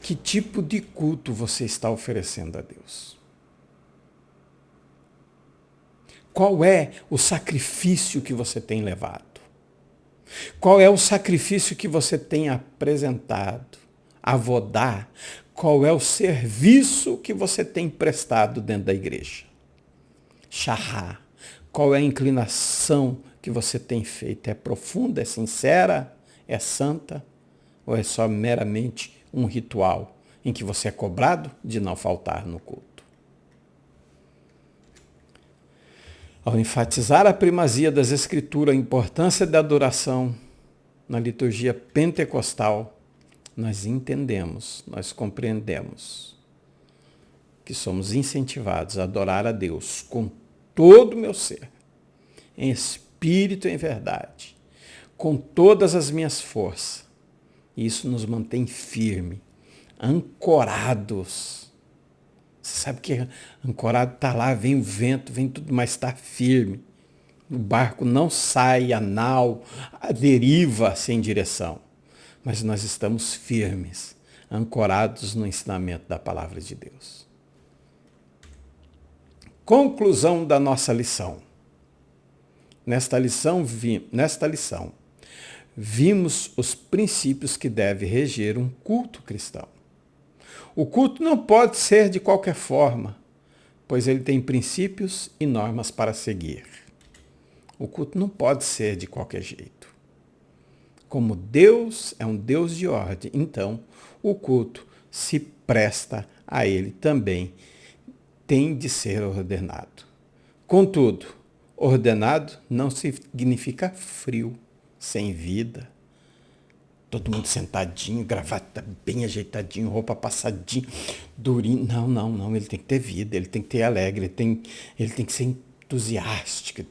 Que tipo de culto você está oferecendo a Deus? Qual é o sacrifício que você tem levado? Qual é o sacrifício que você tem apresentado? Avodar? Qual é o serviço que você tem prestado dentro da igreja? Shahá. Qual é a inclinação que você tem feito? É profunda, é sincera, é santa? Ou é só meramente um ritual em que você é cobrado de não faltar no culto? Ao enfatizar a primazia das Escrituras, a importância da adoração na liturgia pentecostal, nós entendemos, nós compreendemos que somos incentivados a adorar a Deus com todo o meu ser, em espírito e em verdade, com todas as minhas forças. E isso nos mantém firmes, ancorados. Você sabe que ancorado está lá, vem o vento, vem tudo, mas está firme. O barco não sai a nau, a deriva sem direção. Mas nós estamos firmes, ancorados no ensinamento da palavra de Deus. Conclusão da nossa lição. Nesta lição, vimos os princípios que devem reger um culto cristão. O culto não pode ser de qualquer forma, pois ele tem princípios e normas para seguir. O culto não pode ser de qualquer jeito. Como Deus é um Deus de ordem, então o culto se presta a ele também, tem de ser ordenado. Contudo, ordenado não significa frio, sem vida. Todo mundo sentadinho, gravata bem ajeitadinho, roupa passadinha, durinho. Não. Ele tem que ter vida, ele tem que ter alegre, ele tem que ser entusiástico,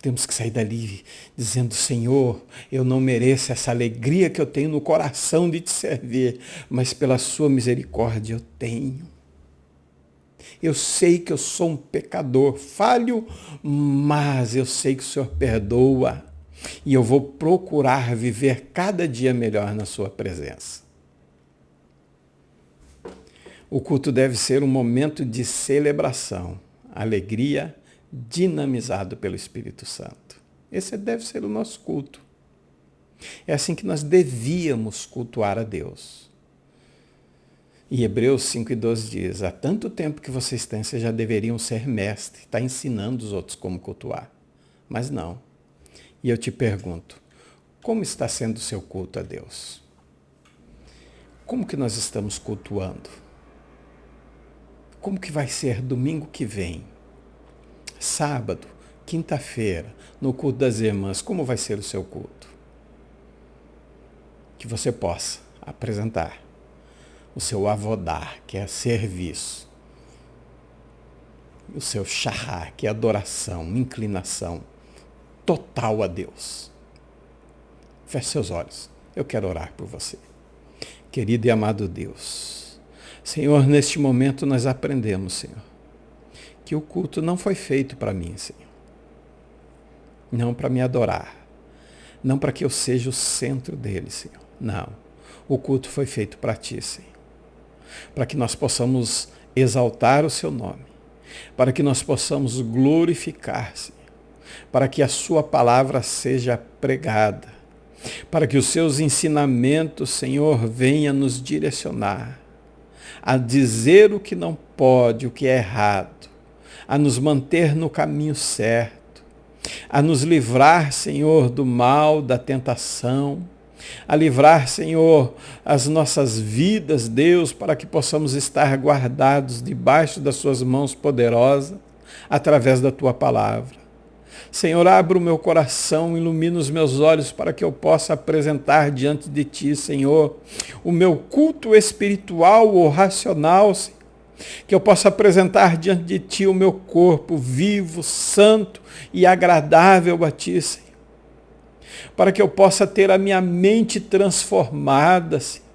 temos que sair dali dizendo: Senhor, eu não mereço essa alegria que eu tenho no coração de te servir, mas pela sua misericórdia eu tenho. Eu sei que eu sou um pecador, falho, mas eu sei que o Senhor perdoa. E eu vou procurar viver cada dia melhor na sua presença. O culto deve ser um momento de celebração, alegria, dinamizado pelo Espírito Santo. Esse deve ser o nosso culto. É assim que nós devíamos cultuar a Deus. E Hebreus 5:12 diz: há tanto tempo que vocês têm, vocês já deveriam ser mestres, está ensinando os outros como cultuar. Mas não. E eu te pergunto, como está sendo o seu culto a Deus? Como que nós estamos cultuando? Como que vai ser domingo que vem? Sábado, quinta-feira, no culto das irmãs, como vai ser o seu culto? Que você possa apresentar o seu avodar, que é serviço, o seu shahá, que é adoração, inclinação total a Deus. Feche seus olhos, eu quero orar por você. Querido e amado Deus, Senhor, neste momento nós aprendemos, Senhor, que o culto não foi feito para mim, Senhor. Não para me adorar. Não para que eu seja o centro dele, Senhor. Não. O culto foi feito para ti, Senhor. Para que nós possamos exaltar o seu nome. Para que nós possamos glorificar, Senhor. Para que a sua palavra seja pregada. Para que os seus ensinamentos, Senhor, venham nos direcionar. A dizer o que não pode, o que é errado. A nos manter no caminho certo, a nos livrar, Senhor, do mal, da tentação, a livrar, Senhor, as nossas vidas, Deus, para que possamos estar guardados debaixo das suas mãos poderosas, através da tua palavra. Senhor, abra o meu coração, ilumina os meus olhos para que eu possa apresentar diante de Ti, Senhor, o meu culto espiritual ou racional, Senhor. Que eu possa apresentar diante de Ti o meu corpo vivo, santo e agradável a Ti, Senhor. Para que eu possa ter a minha mente transformada, Senhor.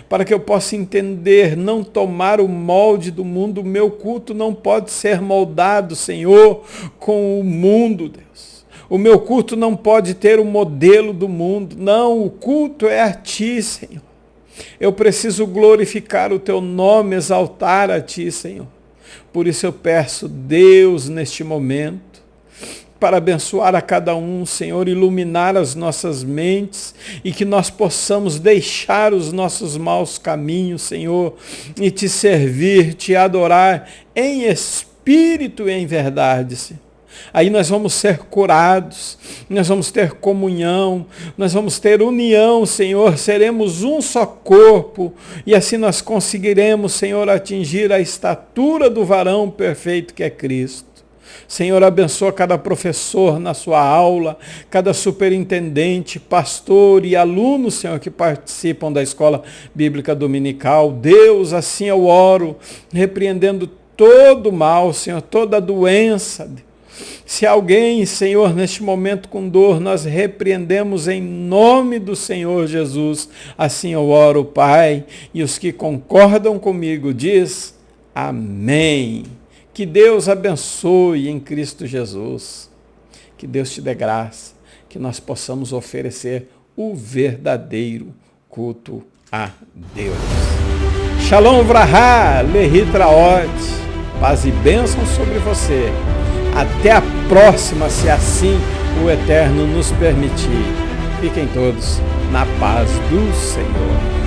Para que eu possa entender, não tomar o molde do mundo. O meu culto não pode ser moldado, Senhor, com o mundo, Deus. O meu culto não pode ter o modelo do mundo. Não, o culto é a Ti, Senhor. Eu preciso glorificar o Teu nome, exaltar a Ti, Senhor. Por isso eu peço, Deus, neste momento, para abençoar a cada um, Senhor, iluminar as nossas mentes e que nós possamos deixar os nossos maus caminhos, Senhor, e Te servir, Te adorar em espírito e em verdade, Senhor. Aí nós vamos ser curados, nós vamos ter comunhão, nós vamos ter união, Senhor, seremos um só corpo e assim nós conseguiremos, Senhor, atingir a estatura do varão perfeito que é Cristo. Senhor, abençoa cada professor na sua aula, cada superintendente, pastor e aluno, Senhor, que participam da escola bíblica dominical. Deus, assim eu oro, repreendendo todo mal, Senhor, toda doença. Se alguém, Senhor, neste momento com dor, nós repreendemos em nome do Senhor Jesus. Assim eu oro, Pai, e os que concordam comigo diz amém. Que Deus abençoe em Cristo Jesus. Que Deus te dê graça, que nós possamos oferecer o verdadeiro culto a Deus. Shalom Vraha, Lehi Traot, paz e bênção sobre você. Até a próxima, se assim o Eterno nos permitir. Fiquem todos na paz do Senhor.